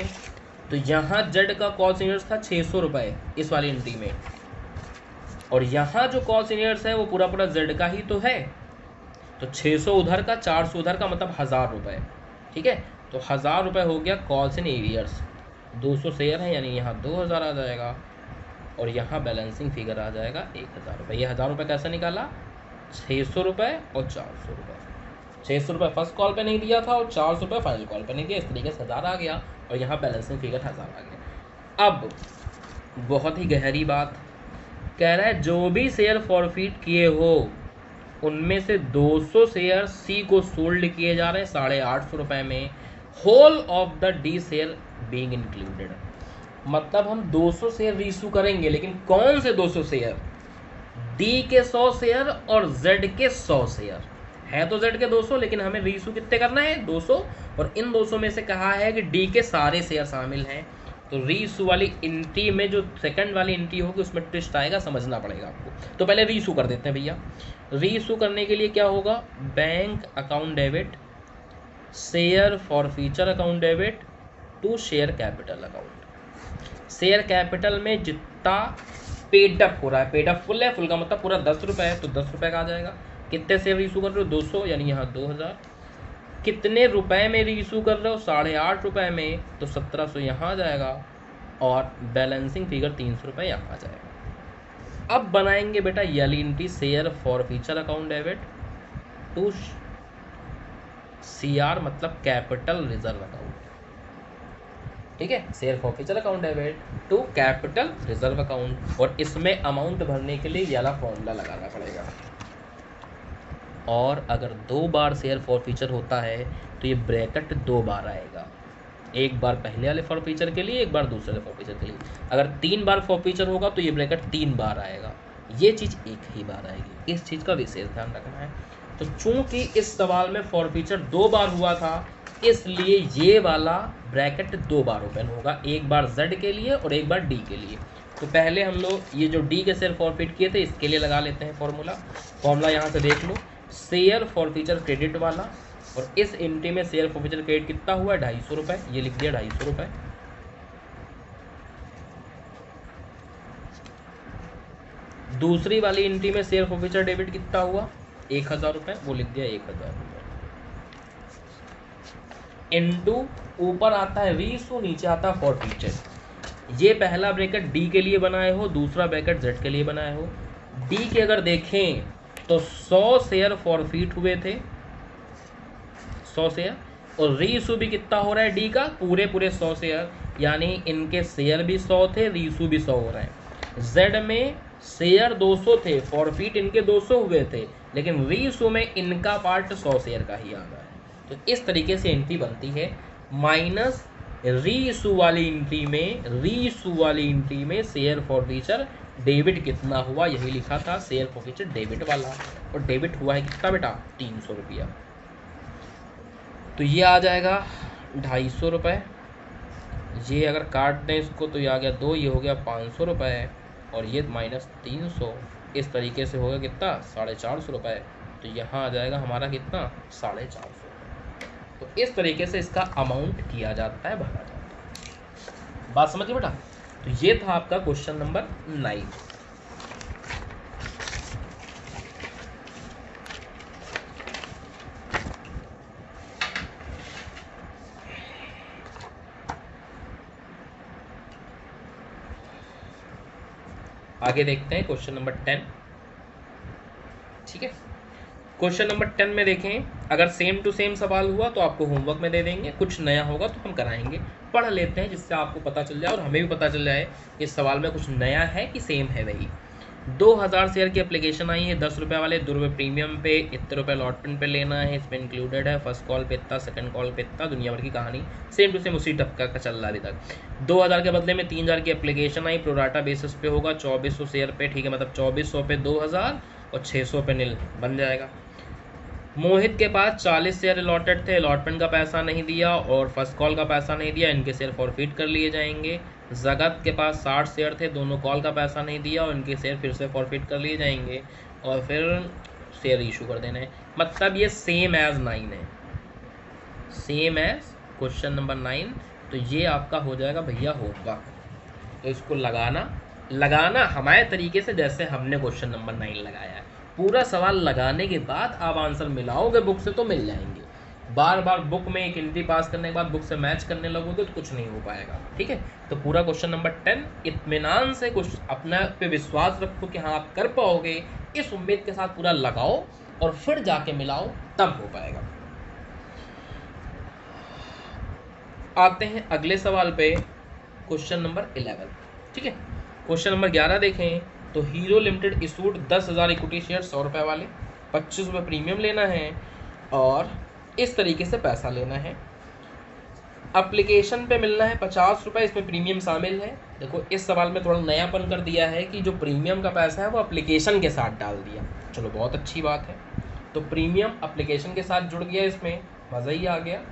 तो यहाँ जेड का कॉल सीनियर्स था 600 रुपये इस वाली एंट्री में, और यहाँ जो कॉल सीनियर्स है वो पूरा पूरा जेड का ही तो है, तो 600 उधर का 400 उधर का, मतलब 1000 रुपये, ठीक है। तो 1000 रुपये हो गया कॉल्स इन एरियर्स, 200 शेयर है यानी यहाँ 2000 आ जाएगा, और यहाँ बैलेंसिंग फिगर आ जाएगा 1000 रुपये। ये 1000 रुपये कैसे निकाला, 600 रुपये और 400 रुपये। 600 रुपये फर्स्ट कॉल पे नहीं दिया था और 400 रुपये फाइनल कॉल पे नहीं दिया, इस तरीके से 1000 आ गया, और यहाँ बैलेंसिंग फिगर 1000 आ गया। अब बहुत ही गहरी बात कह रहा है, जो भी शेयर फॉरफिट किए हो उनमें से 200 शेयर सी को सोल्ड किए जा रहे हैं 850 रुपये में, होल ऑफ द डी शेयर बीइंग इंक्लूडेड। मतलब हम 200 शेयर रीइशू करेंगे, लेकिन कौन से 200 शेयर, डी के 100 शेयर और जेड के 100 शेयर है, तो जेड के 200, लेकिन हमें रीइशू कितने करना है, 200, और इन 200 में से कहा है कि डी के सारे शेयर शामिल हैं। तो रीइशू वाली एंट्री में जो सेकंड वाली एंट्री होगी उसमें ट्विस्ट आएगा, समझना पड़ेगा आपको। तो पहले रीइशू कर देते हैं भैया। रीइशू करने के लिए क्या होगा, bank account debit share forfeiture account debit to share capital account. Share capital में जितना पेड अप हो रहा है, पेड अप फुल है, फुल का मतलब पूरा 10 रुपये है, तो 10 रुपये का आ जाएगा। कितने शेयर रीइशू कर रहे हो, 200, यानी यहाँ 2000। कितने रुपए में रीइशू कर रहे हो, 850 रुपये में, तो 1700 यहाँ आ जाएगा, और बैलेंसिंग फिगर 300 रुपये यहाँ आ जाएगा। अब बनाएंगे बेटा ये entry, share forfeiture account debit to CR, मतलब कैपिटल रिजर्व अकाउंट, ठीक है। Share forfeiture account debit to capital reserve account, और इसमें अमाउंट भरने के लिए ये वाला फॉर्मूला लगाना पड़ेगा। और अगर 2 बार शेयर फॉरफीचर होता है तो ये ब्रैकेट 2 बार आएगा, एक बार पहले वाले फॉरफीचर के लिए, एक बार दूसरे वाले फॉरफीचर के लिए। अगर 3 बार फॉरफीचर होगा तो ये ब्रैकेट 3 बार आएगा, ये चीज़ एक ही बार आएगी, इस चीज़ का विशेष ध्यान रखना है। तो चूंकि इस सवाल में फॉरफीचर 2 बार हुआ था, इसलिए ये वाला ब्रैकेट 2 बार ओपन होगा, एक बार Z के लिए और एक बार D के लिए। तो पहले हम लोग ये जो D के शेयर फॉरफिट किए थे इसके लिए लगा लेते हैं फॉर्मूला यहाँ से देख लो, शेयर फॉरफीचर क्रेडिट वाला, और इस एंट्री में शेयर फॉरफीचर क्रेडिट कितना हुआ, 250 रुपये, ये लिख दिया 250 रुपये। दूसरी वाली एंट्री में शेयर फॉरफीचर डेबिट कितना हुआ, 1000 रुपये, वो लिख दिया 1000 रुपये। इनटू ऊपर आता है रीइशू, नीचे आता है फॉरफीचर। ये पहला ब्रैकेट डी के लिए बनाए हो, दूसरा ब्रैकेट जेड के लिए बनाए हो। डी के अगर देखें तो 100 शेयर फॉरफीट हुए थे, 100 शेयर, और रीइशू भी कितना हो रहा है डी का, पूरे 100 शेयर, यानी इनके शेयर भी 100 थे, रीइशू भी 100 हो रहा है। जेड में शेयर 200 थे, फॉरफीट इनके 200 हुए थे, लेकिन रीइशू में इनका पार्ट 100 शेयर का ही आ रहा है। तो इस तरीके से एंट्री बनती है। माइनस रीइशू वाली एंट्री में शेयर फॉरफीचर डेबिट कितना हुआ, यही लिखा था शेयर फॉरफीचर डेबिट वाला, और डेबिट हुआ है कितना बेटा, 300 रुपया। तो ये आ जाएगा 250 रुपये, ये अगर काट दें इसको तो ये आ गया 2, ये हो गया 500 रुपये, और ये माइनस 300, इस तरीके से होगा कितना, 450 रुपये। तो यहाँ आ जाएगा हमारा कितना, 450। तो इस तरीके से इसका अमाउंट किया जाता है, भरा जाता है। बात समझिए बेटा। तो ये था आपका क्वेश्चन नंबर 9। आगे देखते हैं क्वेश्चन नंबर 10। ठीक है, क्वेश्चन नंबर 10 में देखें, अगर सेम टू सेम सवाल हुआ तो आपको होमवर्क में दे देंगे, कुछ नया होगा तो हम कराएंगे। पढ़ लेते हैं जिससे आपको पता चल जाए और हमें भी पता चल जाए इस सवाल में कुछ नया है कि सेम है वही। 2000 शेयर की एप्लीकेशन आई है, 10 रुपये वाले, 2 रुपये प्रीमियम पे, इतने रुपये अलॉटमेंट पे लेना है, इसमें इंक्लूडेड है, फर्स्ट कॉल पे इतना, सेकंड कॉल पे इतना, दुनिया भर की कहानी सेम टू सेम उसी टपका का चल रहा है अभी तक। 2000 के बदले में 3000 की एप्लीकेशन आई, प्रोराटा बेसिस पे होगा, 2400 शेयर पे, ठीक है, मतलब 2400 पे 2000 और 600 पे नील बन जाएगा। मोहित के पास 40 शेयर अलॉटेड थे, अलॉटमेंट का पैसा नहीं दिया और फर्स्ट कॉल का पैसा नहीं दिया, इनके शेयर फॉरफिट कर लिए जाएंगे। जगत के पास 60 शेयर थे, दोनों कॉल का पैसा नहीं दिया और इनके शेयर फिर से फॉरफिट कर लिए जाएंगे और फिर शेयर इशू कर देना है। मतलब ये सेम एज 9 है, सेम एज क्वेश्चन नंबर 9। तो ये आपका हो जाएगा भैया होमवर्क। तो इसको लगाना हमारे तरीके से, जैसे हमने क्वेश्चन नंबर 9 लगाया है। पूरा सवाल लगाने के बाद आप आंसर मिलाओगे बुक से तो मिल जाएंगे। बार बार बुक में एक एंट्री पास करने के बाद बुक से मैच करने लगोगे तो कुछ नहीं हो पाएगा। ठीक है, तो पूरा क्वेश्चन नंबर 10 इत्मीनान से कुछ अपने पे विश्वास रखो कि हाँ आप कर पाओगे, इस उम्मीद के साथ पूरा लगाओ और फिर जाके मिलाओ, तब हो पाएगा। आते हैं अगले सवाल पे, क्वेश्चन नंबर 11। ठीक है, क्वेश्चन नंबर 11 देखें तो hero limited issued 10,000 equity share 100 रुपये वाले, 25 रुपये प्रीमियम लेना है और इस तरीके से पैसा लेना है। एप्लीकेशन पे मिलना है 50 रुपये, इसमें प्रीमियम शामिल है। देखो इस सवाल में थोड़ा नयापन कर दिया है कि जो प्रीमियम का पैसा है वो एप्लीकेशन के साथ डाल दिया, चलो बहुत अच्छी बात है। तो प्रीमियम एप्लीकेशन के साथ जुड़ गया, इसमें मज़ा ही आ गया।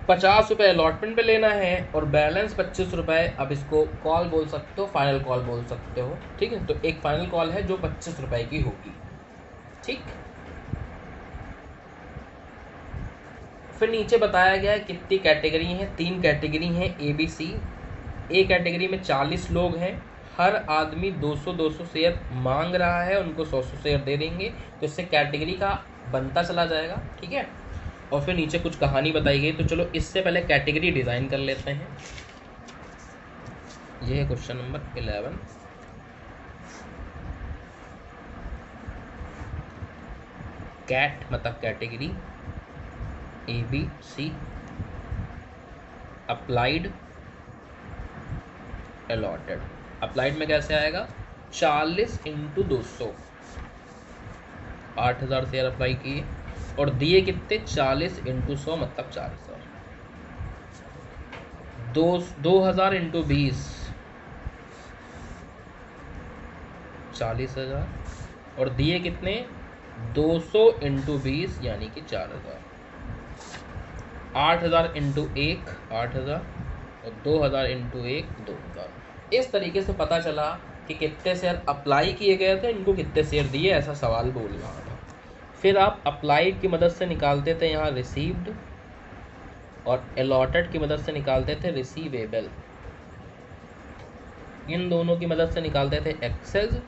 50 रुपये अलॉटमेंट पे लेना है और बैलेंस 25 रुपये, अब इसको कॉल बोल सकते हो, फाइनल कॉल बोल सकते हो। ठीक है, तो एक फाइनल कॉल है जो 25 रुपये की होगी। ठीक, फिर नीचे बताया गया है कितनी कैटेगरी हैं, 3 कैटेगरी हैं ABC। ए कैटेगरी में 40 लोग हैं, हर आदमी 200-200 शेयर मांग रहा है, उनको 100-100 शेयर दे देंगे, तो इससे कैटेगरी का बनता चला जाएगा। ठीक है, और फिर नीचे कुछ कहानी बताई गई। तो चलो इससे पहले कैटेगरी डिज़ाइन कर लेते हैं। ये है क्वेश्चन नंबर 11। कैट मतलब category, ABC, applied, allotted. Applied में कैसे आएगा, 40 × 200, 8000 शेयर अप्लाई किए और दिए कितने, 40 × 100 मतलब 4000। 2000 × 20 40,000 और दिए कितने, 200 इंटू 20 यानी कि 4000, 8000 इंटू 1 8000 और 2000 इंटू 1 2000। इस तरीके से पता चला कि कितने शेयर अप्लाई किए गए थे, इनको कितने शेयर दिए, ऐसा सवाल बोल रहा था। फिर आप अप्लाइड की मदद से निकालते थे यहाँ रिसीव्ड, और अलॉटेड की मदद से निकालते थे रिसीवेबल। इन दोनों की मदद से निकालते थे एक्सेस।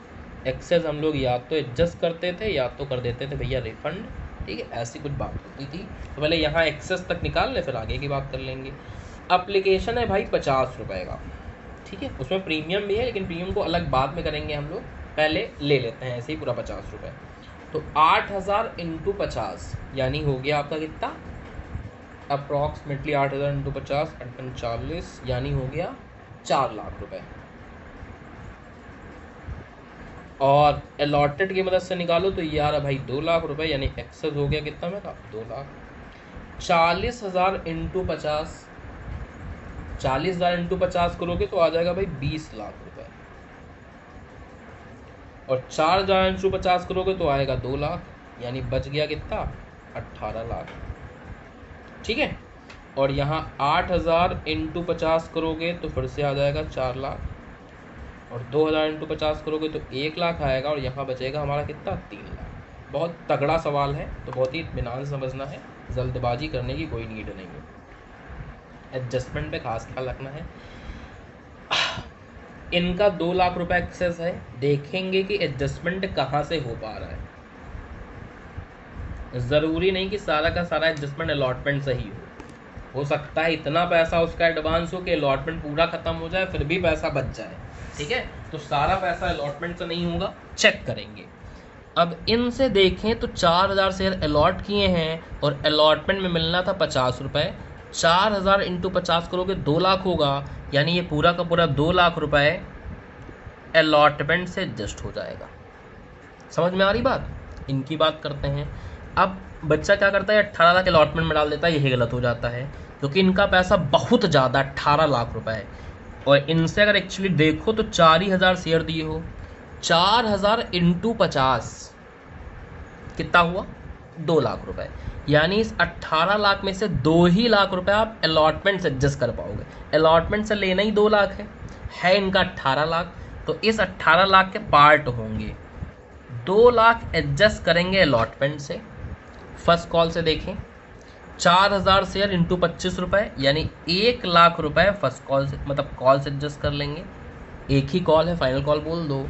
एक्सेस हम लोग या तो एडजस्ट करते थे या तो कर देते थे भैया रिफंड। ठीक है, ऐसी कुछ बात होती थी। तो पहले यहाँ एक्सेस तक निकाल ले, फिर आगे की बात कर लेंगे। अप्लीकेशन है भाई 50 रुपये का, ठीक है, उसमें प्रीमियम भी है, लेकिन प्रीमियम को अलग बाद में करेंगे हम लोग, पहले ले लेते हैं ऐसे ही पूरा 50 रुपये। तो 8000 इंटू 50 यानी हो गया आपका कितना, अप्रॉक्सीमेटली 8000 इंटू 50 48 यानी हो गया 4 लाख रुपए। और अलॉटेड की मदद से निकालो तो यार भाई 2 लाख रुपए, यानी एक्सेस हो गया कितना मेरा 2 लाख। 40,000 इंटू 50, 40,000 इंटू 50 करोगे तो आ जाएगा भाई 20 लाख रुपए। और 4,000 इंटू 50 करोगे तो आएगा 2 लाख, यानी बच गया कितना 18 लाख। ठीक है, और यहाँ 8,000 इंटू 50 करोगे तो फिर से आ जाएगा 4 लाख, और 2,000 इंटू 50 करोगे तो 1 लाख आएगा, और यहाँ बचेगा हमारा कितना 3 लाख। बहुत तगड़ा सवाल है, तो बहुत ही इत्मीनान से समझना है, जल्दबाजी करने की कोई नीड नहीं है। एडजस्टमेंट पे खास ख्याल रखना है। इनका 2 लाख रुपए एक्सेस है, देखेंगे कि एडजस्टमेंट कहाँ से हो पा रहा है। ज़रूरी नहीं कि सारा का सारा एडजस्टमेंट अलॉटमेंट से ही हो सकता है इतना पैसा उसका एडवांस हो कि अलॉटमेंट पूरा ख़त्म हो जाए फिर भी पैसा बच जाए। ठीक है, तो सारा पैसा अलॉटमेंट से नहीं होगा, चेक करेंगे। अब इनसे देखें तो 4,000 शेयर अलॉट किए हैं और अलॉटमेंट में मिलना था 50 रुपये। 4,000 इंटू 50 करोगे 2 लाख होगा, यानी ये पूरा का पूरा 2 लाख रुपए अलॉटमेंट से एडजस्ट हो जाएगा। समझ में आ रही बात? इनकी बात करते हैं। अब बच्चा क्या करता है, 18 लाख अलॉटमेंट में डाल देता है, यही गलत हो जाता है, क्योंकि इनका पैसा बहुत ज़्यादा 18 लाख रुपए है। और इनसे अगर एक्चुअली देखो तो 4,000 शेयर दिए हो, 4,000 इंटू 50 कितना हुआ 2 लाख रुपए, यानी इस 18 लाख में से 2 ही लाख रुपए आप अलॉटमेंट से एडजस्ट कर पाओगे। अलॉटमेंट से लेना ही 2 लाख है इनका 18 लाख, तो इस 18 लाख के पार्ट होंगे। 2 लाख एडजस्ट करेंगे अलॉटमेंट से। फर्स्ट कॉल से देखें, 4,000 शेयर इंटू 25 रुपये, यानी 1 लाख रुपए फर्स्ट कॉल से, मतलब कॉल से एडजस्ट कर लेंगे। एक ही कॉल है, फाइनल कॉल बोल दो।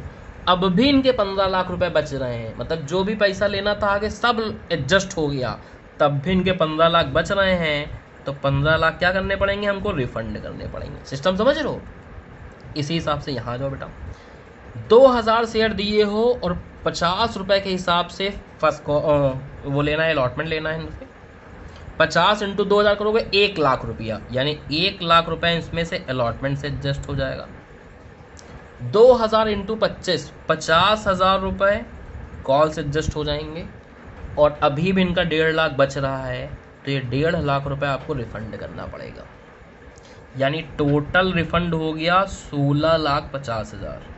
अब भी इनके 15 लाख रुपए बच रहे हैं, मतलब जो भी पैसा लेना था आगे सब एडजस्ट हो गया, तब भी इनके 15 लाख बच रहे हैं। तो 15 लाख क्या करने पड़ेंगे हमको, रिफंड करने पड़ेंगे। सिस्टम समझ रहे हो? इसी हिसाब से यहाँ जाओ बेटा, 2,000 शेयर दिए हो और 50 रुपये के हिसाब से फर्स्ट वो लेना है, अलॉटमेंट लेना है इनसे। 50 इंटू 2,000 करोगे 1 लाख रुपया, यानी 1 लाख रुपए इसमें से अलॉटमेंट से एडजस्ट हो जाएगा। 2,000 इंटू 25, 50,000 रुपये कॉल से एडजस्ट हो जाएंगे। और अभी भी इनका 1.5 लाख बच रहा है, तो ये 1.5 लाख रुपए आपको रिफंड करना पड़ेगा, यानी टोटल रिफंड हो गया 16,50,000।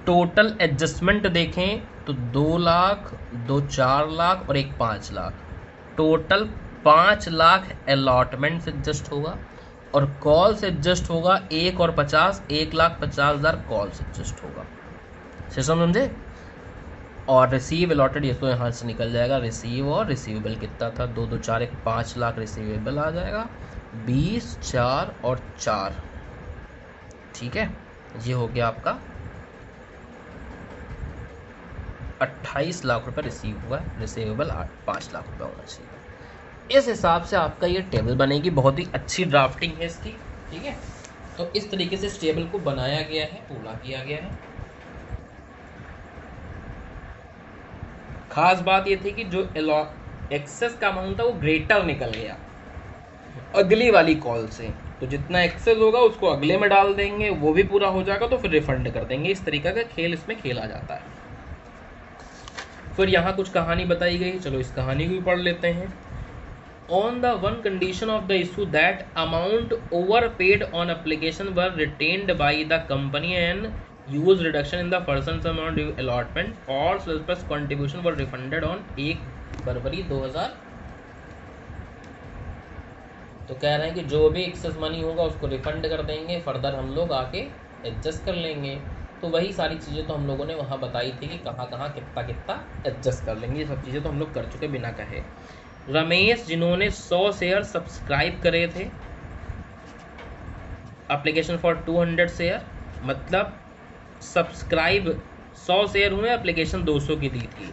टोटल एडजस्टमेंट देखें तो 2 लाख, 2 4 लाख और 1 5 लाख, टोटल 5 लाख अलॉटमेंट से एडजस्ट होगा, और कॉल से एडजस्ट होगा 1 और 50, 1,50,000 कॉल से एडजस्ट होगा। सिस्टम समझे? और रिसीव अलॉटेड ये तो यहाँ से निकल जाएगा, रिसीव और रिसीवेबल कितना था, 2 2 4 1 5 लाख रिसीवेबल आ जाएगा, 20 4 और 4। ठीक है, ये हो गया आपका 28 लाख रुपए रिसीव हुआ है, रिसीवेबल 5 लाख रुपए होना चाहिए। इस हिसाब से आपका ये टेबल बनेगी, बहुत ही अच्छी ड्राफ्टिंग है इसकी। ठीक है, तो इस तरीके से इस टेबल को बनाया गया है, पूरा किया गया है। खास बात ये थी कि जो एक्सेस का अमाउंट था वो ग्रेटर निकल गया अगली वाली कॉल से, तो जितना एक्सेस होगा उसको अगले में डाल देंगे, वो भी पूरा हो जाएगा तो फिर रिफंड कर देंगे। इस तरीका का खेल इसमें खेला जाता है। फिर यहाँ कुछ कहानी बताई गई, चलो इस कहानी को भी पढ़ लेते हैं। On the one condition of the issue that amount over paid on application were retained by the company and use reduction in the person amount due allotment और surplus contribution were refunded on 1 February 2000। तो कह रहे हैं कि जो भी excess money होगा उसको रिफंड कर देंगे, फर्दर हम लोग आके एडजस्ट कर लेंगे। तो वही सारी चीज़ें तो हम लोगों ने वहाँ बताई थी कि कहाँ कहाँ कितना कितना एडजस्ट कर लेंगे। ये सब चीज़ें तो हम लोग कर चुके बिना कहे। रमेश जिन्होंने 100 शेयर सब्सक्राइब करे थे, एप्लीकेशन फॉर 200 शेयर, मतलब सब्सक्राइब 100 शेयर हुए, एप्लीकेशन 200 की दी थी।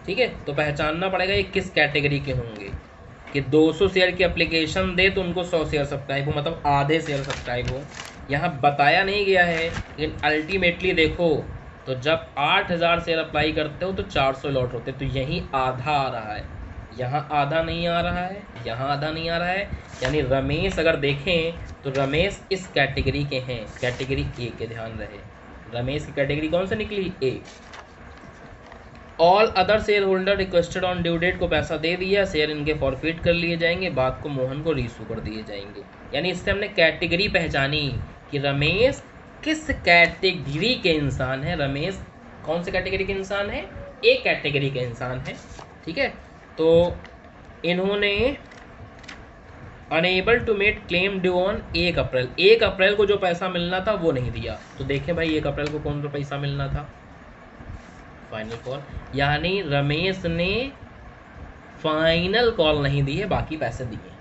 ठीक है, तो पहचानना पड़ेगा ये किस कैटेगरी के होंगे कि 200 शेयर की एप्लीकेशन दे तो उनको 100 शेयर सब्सक्राइब हो, मतलब आधे शेयर सब्सक्राइब हो। यहाँ बताया नहीं गया है, लेकिन अल्टीमेटली देखो तो जब 8000 शेयर अप्लाई करते हो तो 400 लॉट होते, तो यहीं आधा आ रहा है, यहाँ आधा नहीं आ रहा है, यहाँ आधा नहीं आ रहा है। यानी रमेश अगर देखें तो रमेश इस कैटेगरी के हैं, कैटेगरी ए के, ध्यान रहे रमेश की कैटेगरी कौन सी निकली, A. All other share holder requested on due date को पैसा दे दिया, शेयर इनके फॉरफिट कर लिए जाएंगे, बाद को मोहन को रीशू कर दिए जाएंगे। यानी इससे हमने कैटेगरी पहचानी कि रमेश किस कैटेगरी के इंसान है। रमेश कौन से कैटेगरी के इंसान है, ए कैटेगरी के इंसान है। ठीक है, तो इन्होंने unable to make claim due on 1 April, 1 अप्रैल को जो पैसा मिलना था वो नहीं दिया। तो देखें भाई 1 अप्रैल को कौन सा पैसा मिलना था, फाइनल कॉल। यानी रमेश ने फाइनल कॉल नहीं दी है, बाकी पैसे दिए।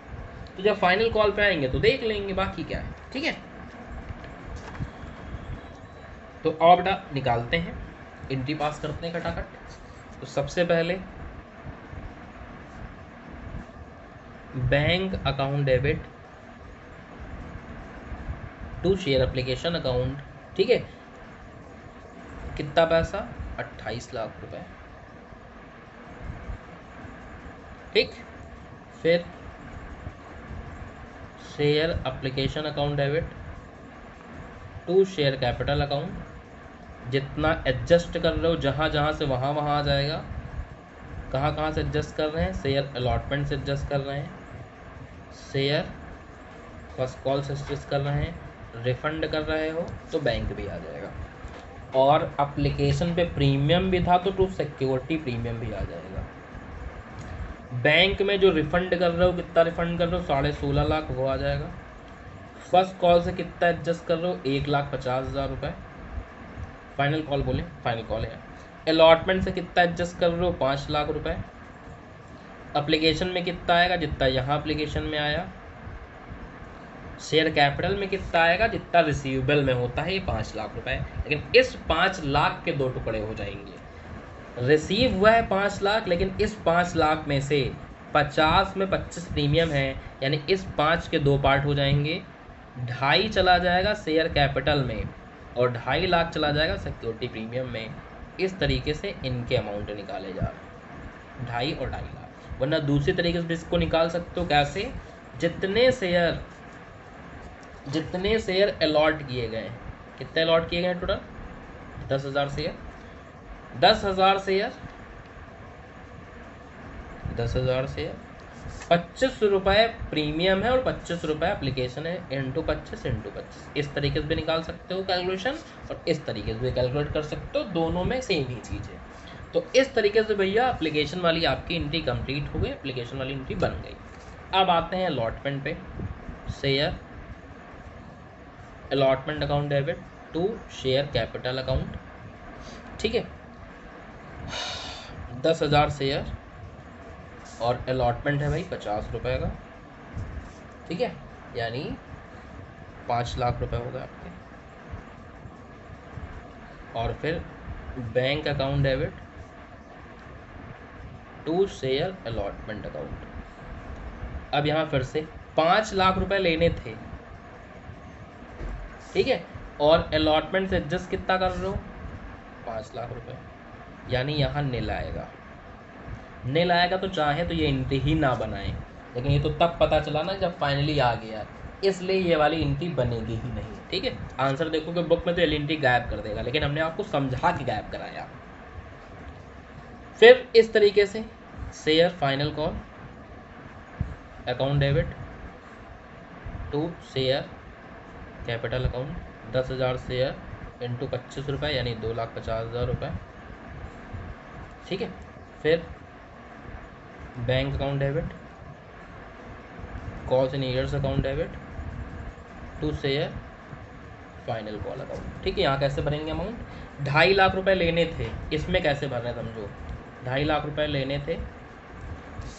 तो जब फाइनल कॉल पे आएंगे तो देख लेंगे बाकी क्या है। ठीक है, तो और बेटा निकालते हैं, एंट्री पास करते हैं खटाखट। तो सबसे पहले bank account debit to share application account. ठीक है, कितना पैसा, 28 लाख रुपए। ठीक, फिर share application account debit to share capital account, जितना एडजस्ट कर रहे हो जहाँ जहाँ से वहाँ वहाँ आ जाएगा। कहाँ कहाँ से एडजस्ट कर रहे हैं, शेयर अलॉटमेंट से एडजस्ट कर रहे हैं, शेयर फर्स्ट कॉल से एडजस्ट कर रहे हैं, रिफंड कर रहे हो तो बैंक भी आ जाएगा। और एप्लीकेशन पे प्रीमियम भी था तो टू सिक्योरिटी प्रीमियम भी आ जाएगा। बैंक में जो रिफंड कर रहे हो, कितना रिफंड कर रहे हो, 16.5 लाख, वो आ जाएगा। फर्स्ट कॉल से कितना एडजस्ट कर रहे हो, 1,50,000 रुपये। फाइनल कॉल बोले, फाइनल कॉल है। अलॉटमेंट से कितना एडजस्ट कर रहे हो, 5 लाख रुपए। एप्लीकेशन में कितना आएगा, जितना यहाँ एप्लीकेशन में आया। शेयर कैपिटल में कितना आएगा, जितना रिसीवेबल में होता है, ये 5 लाख रुपए। लेकिन इस 5 लाख के 2 टुकड़े हो जाएंगे। रिसीव हुआ है 5 लाख, लेकिन इस 5 लाख में से 50 में 25 प्रीमियम है, यानी इस 5 के 2 पार्ट हो जाएंगे। 2.5 चला जाएगा शेयर कैपिटल में और 2.5 लाख चला जाएगा सिक्योरिटी प्रीमियम में। इस तरीके से इनके अमाउंट निकाले जा रहे हैं, 2.5 और 2.5 लाख। वरना दूसरी तरीके से इसको निकाल सकते हो, कैसे, जितने शेयर अलॉट किए गए, कितने अलॉट किए गए टोटल, 10,000 शेयर। 10,000 शेयर 25 रुपये प्रीमियम है और 25 रुपये एप्लीकेशन है, इंटू 25 इंटू 25। इस तरीके से भी निकाल सकते हो कैलकुलेशन, और इस तरीके से भी कैलकुलेट कर सकते हो, दोनों में सेम ही चीज़ है। तो इस तरीके से भैया एप्लीकेशन वाली आपकी एंट्री कंप्लीट हो गई, एप्लीकेशन वाली एंट्री बन गई। अब आते हैं अलॉटमेंट पे। Share allotment account debit to share capital account. ठीक है, 10,000 शेयर और अलॉटमेंट है भाई 50 रुपये का। ठीक है, यानी 5 लाख रुपए हो गए आपके। और फिर bank account debit to share allotment account. अब यहाँ फिर से 5 लाख रुपए लेने थे, ठीक है, और अलॉटमेंट से एडजस्ट कितना कर रहे हो, 5 लाख रुपए, यानी यहाँ नील आएगा। नील आएगा तो चाहे तो ये एंट्री ही ना बनाए, लेकिन ये तो तब पता चला ना जब फाइनली आ गया, इसलिए ये वाली एंट्री बनेगी ही नहीं। ठीक है, आंसर देखो कि बुक में तो ये एंट्री गायब कर देगा, लेकिन हमने आपको समझा के गायब कराया। फिर इस तरीके से share final call account debit to share capital account, 10,000 share into 25 रुपये यानी 2,50,000 रुपये। ठीक है, फिर bank account debit, calls in arrears account debit to share final call account. ठीक है, यहाँ कैसे भरेंगे अमाउंट? 2.5 लाख रुपए लेने थे, इसमें कैसे भर रहे हैं समझो। 2.5 लाख रुपए लेने थे,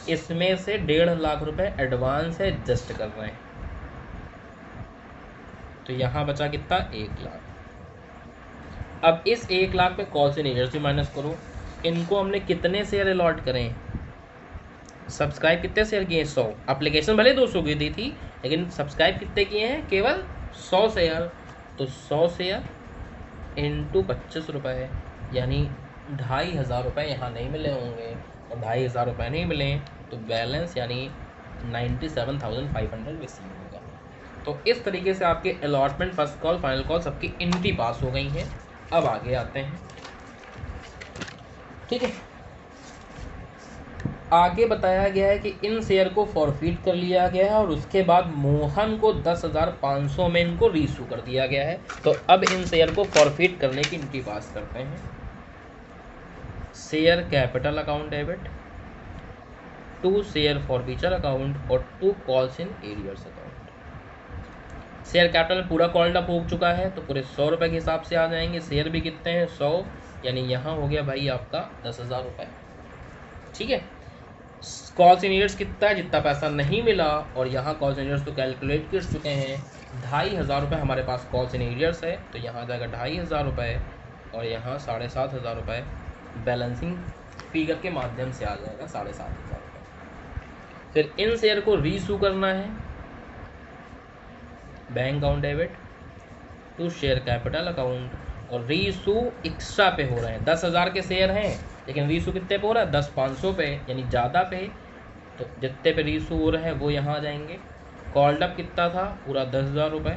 इसमें से 1.5 लाख रुपए एडवांस है, एडजस्ट कर रहे हैं, तो यहाँ बचा कितना? 1 लाख। अब इस 1 लाख पे कॉल्स इन ईयर्स भी माइनस करो। इनको हमने कितने शेयर अलॉट करें? सब्सक्राइब कितने शेयर किए? 100। एप्लीकेशन भले 200 की दी थी, लेकिन सब्सक्राइब कितने किए हैं? केवल 100 शेयर। तो 100 शेयर इंटू 25 रुपये यानी 2,500 रुपये यहाँ नहीं मिले होंगे, और 2,500 रुपये नहीं मिले तो बैलेंस यानी 97,500 रिसीव होगा। तो इस तरीके से आपके allotment, first call, final call सबकी एंट्री पास हो गई हैं। अब आगे आते हैं। ठीक है, आगे बताया गया है कि इन शेयर को फॉरफिट कर लिया गया है और उसके बाद मोहन को 10,500 में इनको रीइशू कर दिया गया है। तो अब इन शेयर को फॉरफिट करने की एंट्री पास करते हैं। Share capital account debit to share forfeiture account और to calls in arrears account. Share capital में पूरा कॉल्ड अप हो चुका है, तो पूरे 100 रुपये के हिसाब से आ जाएंगे। शेयर भी कितने हैं? 100, यानी यहाँ हो गया भाई आपका 10,000 रुपये। ठीक है, कॉल्स इन ईयर्स कितना है? जितना पैसा नहीं मिला, और यहाँ कॉल्स इन ईयर्स तो कैलकुलेट कर चुके हैं। 2,500 रुपये हमारे पास कॉल्स इन ईयर्स है, तो यहाँ आ जाएगा 2,500 रुपये, और यहाँ 7,500 रुपये बैलेंसिंग फिगर के माध्यम से आ जाएगा 7,500 रुपये। फिर इन शेयर को रीइशू करना है, bank account debit to share capital account, और रीइशू एक्स्ट्रा पे हो रहे हैं। 10,000 के शेयर हैं, लेकिन रीइशू कितने पे हो रहा है? 10,500 पे, यानी ज़्यादा पे। तो जितने पे रीइशू हो रहे हैं वो यहाँ आ जाएंगे। कॉल्ड अप कितना था? पूरा 10,000 रुपये।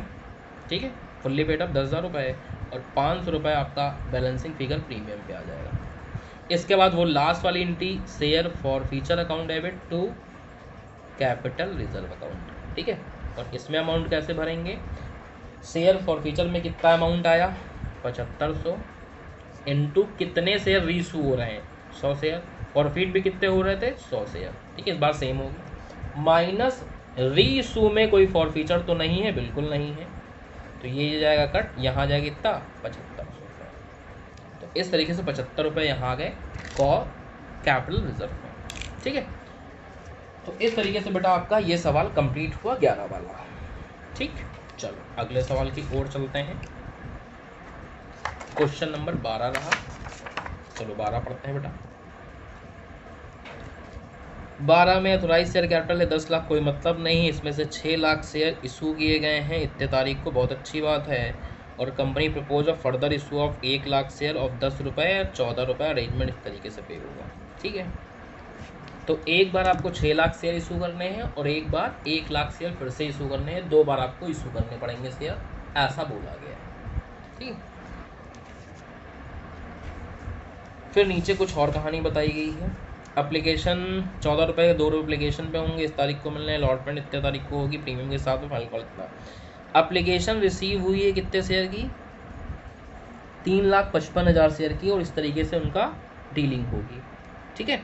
ठीक है, फुल्ली पेड अप 10,000 रुपये, और 500 रुपये आपका बैलेंसिंग फिगर प्रीमियम पे आ जाएगा। इसके बाद वो लास्ट वाली entry, share forfeiture account debit to capital reserve account. ठीक है, और इसमें अमाउंट कैसे भरेंगे? शेयर फॉर फीचर में कितना अमाउंट आया? 7,500 इंटू कितने शेयर रीइशू हो रहे हैं? 100 शेयर। फॉरफिट भी कितने हो रहे थे? 100 शेयर। ठीक है, इस बार सेम होगी। माइनस रीइशू में कोई फॉरफीचर तो नहीं है, बिल्कुल नहीं है, तो ये जाएगा कट। यहाँ जाएगा कितना? 7,500 रुपये। तो इस तरीके से 75 रुपये यहाँ आ गए कैपिटल रिजर्व में। ठीक है, तो इस तरीके से बेटा आपका ये सवाल कंप्लीट हुआ 11 वाला। ठीक, चलो अगले सवाल की ओर चलते हैं। क्वेश्चन नंबर 12 रहा, चलो 12 पढ़ते हैं बेटा। 12 में अथोराइज शेयर कैपिटल है 10 लाख, कोई मतलब नहीं। इसमें से 6 लाख शेयर इशू किए गए हैं इतने तारीख को, बहुत अच्छी बात है। और company purpose of further issue of 1 lakh share of 10 रुपये और 14 रुपये, अरेंजमेंट इस तरीके से पे होगा। ठीक है, तो एक बार आपको 6 लाख शेयर इशू करने हैं, और एक बार 1 लाख शेयर फिर से इशू करने हैं। 2 बार आपको इशू करने पड़ेंगे शेयर, ऐसा बोला गया है। ठीक, फिर नीचे कुछ और कहानी बताई गई है। एप्लीकेशन 14 रुपये के 2 रुपये एप्लीकेशन पे होंगे, इस तारीख को मिलने हैं। अलॉटमेंट इतने तारीख को होगी, प्रीमियम के साथ में फाइनल कॉल इतना। एप्लीकेशन रिसीव हुई है कितने शेयर की? 3,55,000 शेयर की, और इस तरीके से उनका डीलिंग होगी। ठीक है,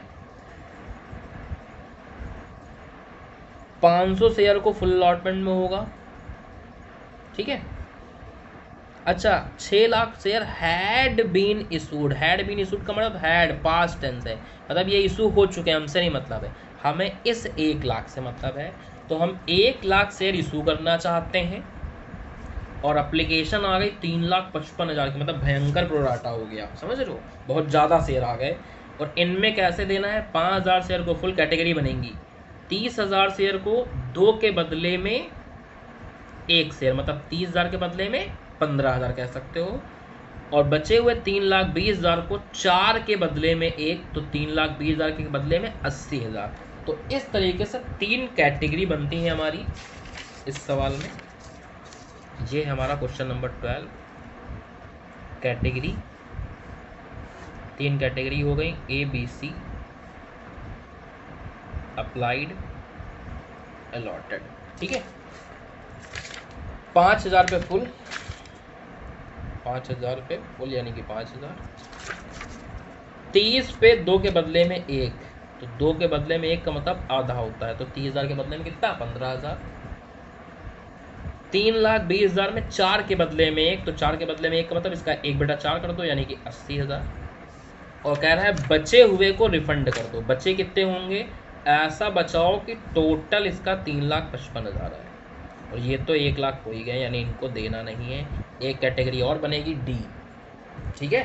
500 शेयर को फुल अलॉटमेंट में होगा। ठीक है, अच्छा 6 lakh share had been issued. Had been issued का मतलब हैड पास्ट टेंस है, मतलब ये इशू हो चुके हैं, हमसे नहीं मतलब है, हमें इस 1 लाख से मतलब है। तो हम 1 लाख शेयर इशू करना चाहते हैं, और एप्लीकेशन आ गई 3,55,000 की, मतलब भयंकर प्रोराटा हो गया, समझ रहे हो, बहुत ज़्यादा शेयर आ गए। और इनमें कैसे देना है? 5,000 शेयर को फुल कैटेगरी बनेंगी, 30,000 शेयर को 2 के बदले में 1 शेयर, मतलब 30,000 के बदले में 15,000 कह सकते हो। और बचे हुए 3,20,000 को 4 के बदले में 1, तो 3,20,000 के बदले में 80,000। तो इस तरीके से 3 कैटेगरी बनती है हमारी इस सवाल में। ये हमारा क्वेश्चन नंबर 12 कैटेगरी, 3 कैटेगरी हो गई, A B C, applied, allotted. ठीक है, 5,000 पे फुल, 5,000 रुपये फुल यानी कि 5,000। 30 पे 2 के बदले में 1, तो 2 के बदले में 1 का मतलब आधा होता है, तो 30,000 के बदले में कितना, 15,000। 3,20,000 में 4 के बदले में 1, तो 4 के बदले में 1 का मतलब इसका 1/4 कर दो यानी कि 80,000। और कह रहा है बचे हुए को रिफंड कर दो। बचे कितने होंगे, ऐसा बचाओ कि टोटल इसका 3,55,000 है, और ये तो 1 लाख हो ही गए, यानी इनको देना नहीं है। एक कैटेगरी और बनेगी डी, ठीक है।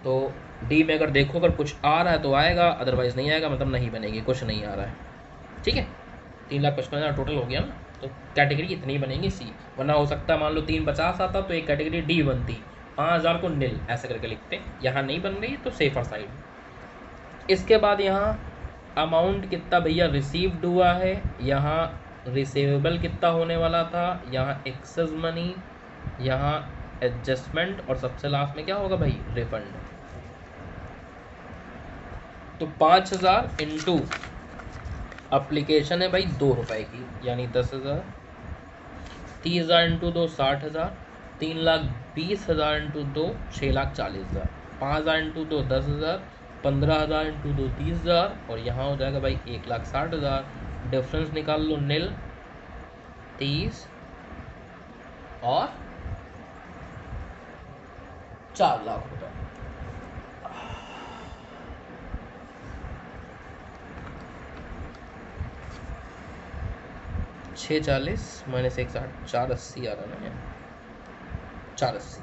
तो डी में अगर देखो अगर कुछ आ रहा है तो आएगा, अदरवाइज नहीं आएगा, मतलब नहीं बनेगी, कुछ नहीं आ रहा है, ठीक है। 3,55,000 टोटल हो गया ना, तो कैटेगरी इतनी बनेगी सी। वरना हो सकता है मान लो 350 आता तो एक कैटेगरी डी बनती, 5,000 को नील ऐसे करके लिखते। यहाँ नहीं बन रही तो सेफर साइड। इसके बाद यहाँ अमाउंट कितना भैया रिसीव्ड हुआ है, यहाँ रिसीवेबल कितना होने वाला था, यहाँ एक्सेस मनी, यहाँ एडजस्टमेंट, और सबसे लास्ट में क्या होगा भाई, रिफंड। तो 5,000 इंटू अप्लीकेशन है भाई 2 रुपए की, यानी 10,000। 30,000 इंटू 2 60,000। 3,20,000 इंटू 2 6,40,000। 5,000 इंटू 2 10,000। 15,000 इंटू 2 30,000, और यहाँ हो जाएगा भाई 1,60,000। डिफरेंस निकाल लो, नील 30 और 4 लाख रुपए। 640 माइनस 160, 480 आ रहा है, 480,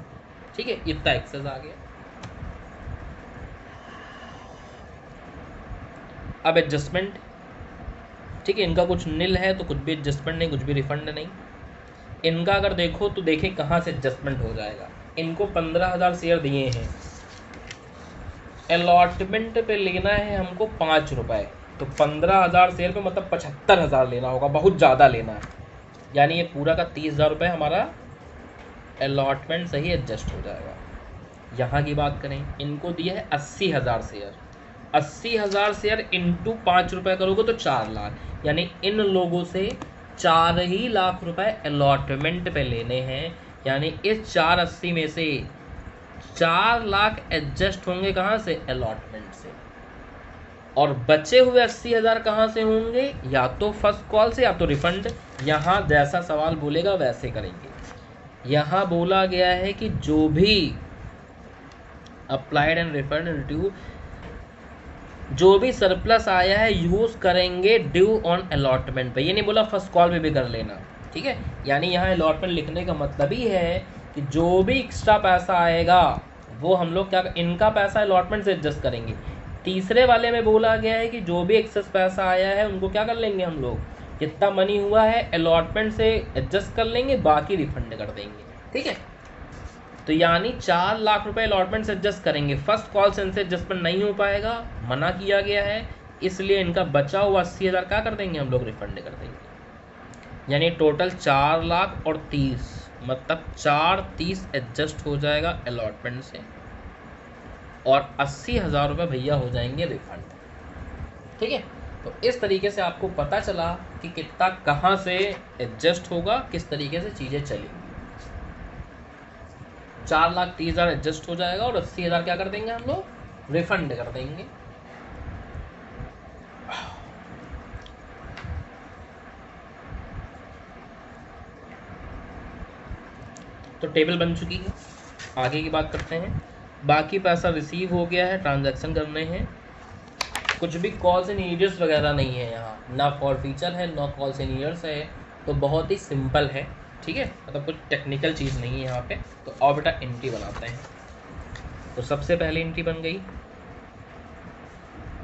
ठीक है। इतना एक्सेस आ गया। अब एडजस्टमेंट, ठीक है, इनका कुछ नील है तो कुछ भी एडजस्टमेंट नहीं, कुछ भी रिफंड नहीं। इनका अगर देखो तो देखें कहाँ से एडजस्टमेंट हो जाएगा। इनको 15,000 शेयर दिए हैं, अलॉटमेंट पे लेना है हमको 5 रुपए, तो 15,000 शेयर पे मतलब 75,000 लेना होगा, बहुत ज़्यादा लेना है। यानी ये पूरा का 30,000 रुपये हमारा अलॉटमेंट से ही एडजस्ट हो जाएगा। यहाँ की बात करें, इनको दिया है 80,000 शेयर। 80,000 शेयर इंटू 5 रुपये करोगे तो 4 लाख, यानी इन लोगों से 4 ही लाख रुपए अलॉटमेंट पे लेने हैं। यानी इस 480 में से 4 लाख एडजस्ट होंगे कहाँ से, अलॉटमेंट से। और बचे हुए 80,000 कहाँ से होंगे, या तो फर्स्ट कॉल से या तो रिफंड। यहाँ जैसा सवाल बोलेगा वैसे करेंगे। यहाँ बोला गया है कि जो भी अप्लाइड एंड रिफंड ड्यू, जो भी सरप्लस आया है यूज करेंगे ड्यू ऑन अलॉटमेंट पे। ये नहीं बोला फर्स्ट कॉल में भी कर लेना, ठीक है। यानी यहाँ अलॉटमेंट लिखने का मतलब ही है कि जो भी एक्स्ट्रा पैसा आएगा वो हम लोग क्या, इनका पैसा अलॉटमेंट से एडजस्ट करेंगे। तीसरे वाले में बोला गया है कि जो भी एक्सेस पैसा आया है उनको क्या कर लेंगे हम लोग, जितना मनी हुआ है अलॉटमेंट से एडजस्ट कर लेंगे, बाकी रिफंड कर देंगे, ठीक है। तो यानी 4 लाख रुपए अलॉटमेंट से एडजस्ट करेंगे, फर्स्ट कॉल से इनसे एडजस्टमेंट नहीं हो पाएगा, मना किया गया है, इसलिए इनका बचा हुआ 80,000 क्या कर देंगे हम लोग, रिफंड कर देंगे। यानी टोटल 4 लाख और 30, मतलब 430 एडजस्ट हो जाएगा अलॉटमेंट से, और 80,000 रुपये भैया हो जाएंगे रिफंड, ठीक है। तो इस तरीके से आपको पता चला कि कितना कहाँ से एडजस्ट होगा, किस तरीके से चीज़ें चलेंगी। 4,30,000 एडजस्ट हो जाएगा और 80,000 क्या कर देंगे हम लोग, रिफंड कर देंगे। तो टेबल बन चुकी है, आगे की बात करते हैं। बाकी पैसा रिसीव हो गया है, ट्रांजैक्शन करने हैं, कुछ भी कॉल्स एंड ईयर्स वगैरह नहीं है यहाँ, ना फॉर फीचर है ना कॉल्स एंड ईयर्स है, तो बहुत ही सिंपल है, ठीक है, मतलब कुछ टेक्निकल चीज़ नहीं है यहाँ पे। तो और बेटा एंट्री बनाते हैं। तो सबसे पहले एंट्री बन गई,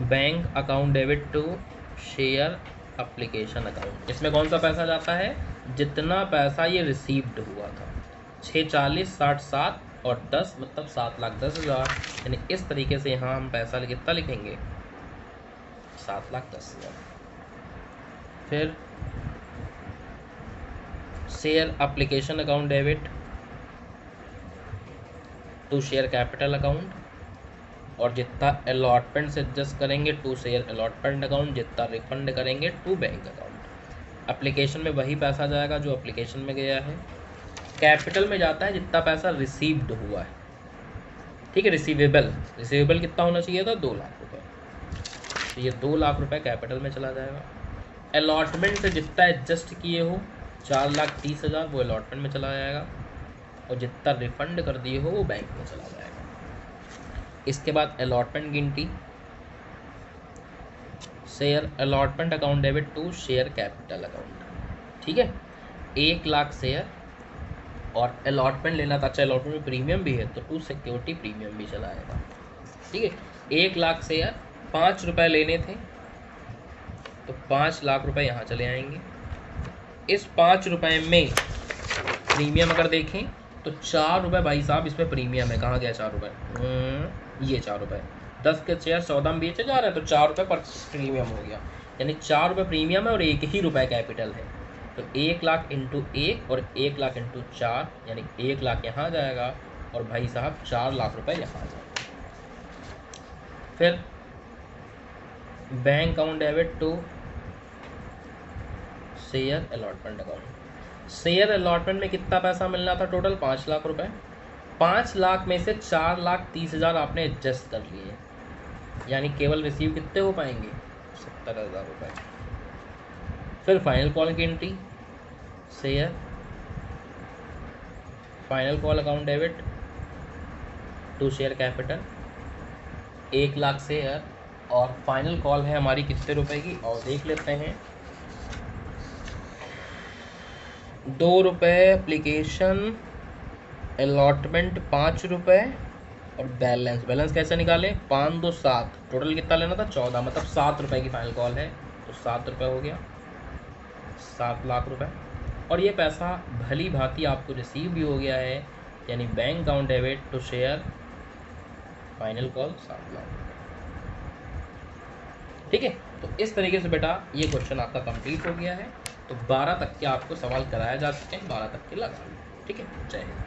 bank account debit to share application account. इसमें कौन सा पैसा जाता है, जितना पैसा ये रिसीव्ड हुआ था, 640 60 7 और 10 मतलब 7,10,000। यानी इस तरीके से यहाँ हम पैसा कितना लिखेंगे, 7,10,000। फिर share application account debit to share capital account, और जितना अलॉटमेंट से एडजस्ट करेंगे टू शेयर अलॉटमेंट अकाउंट, जितना रिफंड करेंगे टू बैंक अकाउंट। एप्लीकेशन में वही पैसा जाएगा जो एप्लीकेशन में गया है। कैपिटल में जाता है जितना पैसा रिसीव्ड हुआ है, ठीक है। रिसीवेबल कितना होना चाहिए था, 2 लाख रुपए, तो ये 2 लाख रुपए कैपिटल में चला जाएगा। अलॉटमेंट से जितना एडजस्ट किए हो 4,30,000 वो अलॉटमेंट में चला जाएगा, और जितना रिफंड कर दिए हो वो बैंक में चला जाएगा। इसके बाद अलॉटमेंट गिनती, share allotment account debit to share capital account, ठीक है। 1 लाख शेयर और अलॉटमेंट लेना था, अच्छा अलॉटमेंट में प्रीमियम भी है तो टू सिक्योरिटी प्रीमियम भी चला आएगा, ठीक है। 1 लाख शेयर 5 रुपये लेने थे तो 5 लाख रुपए यहाँ चले आएंगे। इस 5 रुपये में प्रीमियम अगर देखें तो 4 रुपये भाई साहब इसमें प्रीमियम है, कहाँ गया 4 रुपये, ये 4 रुपये, 10 के शेयर 14 में बेचे जा रहे हैं तो 4 रुपये पर प्रीमियम हो गया, यानी 4 रुपये प्रीमियम है और 1 ही रुपये कैपिटल है। तो 1 लाख इंटू 1 और 1 लाख इंटू 4, यानी 1 लाख यहाँ जाएगा और भाई साहब 4 लाख रुपए यहाँ आ जाएगा। फिर bank account debit to share allotment account. Share allotment में कितना पैसा मिलना था टोटल, 5 लाख रुपए। 5 लाख में से 4,30,000 आपने एडजस्ट कर लिए, यानी केवल रिसीव कितने हो पाएंगे, 70,000 रुपये। फिर फाइनल कॉल की एंट्री, share final call account debit to share capital, 1 lakh share और फाइनल कॉल है हमारी कितने रुपए की, और देख लेते हैं 2 रुपये एप्लीकेशन, अलॉटमेंट 5 रुपये और बैलेंस कैसे निकालें, 5 2 7, टोटल कितना लेना था 14, मतलब 7 रुपये की फाइनल कॉल है तो 7 रुपये हो गया, 7 लाख रुपए। और ये पैसा भली भांति आपको रिसीव भी हो गया है, यानी bank account debit to share final call 7 lakh, ठीक है। तो इस तरीके से बेटा ये क्वेश्चन आपका कंप्लीट हो गया है। तो 12 तक के आपको सवाल कराया जा सकते हैं, 12 तक के लगा, ठीक है। जय हिंद।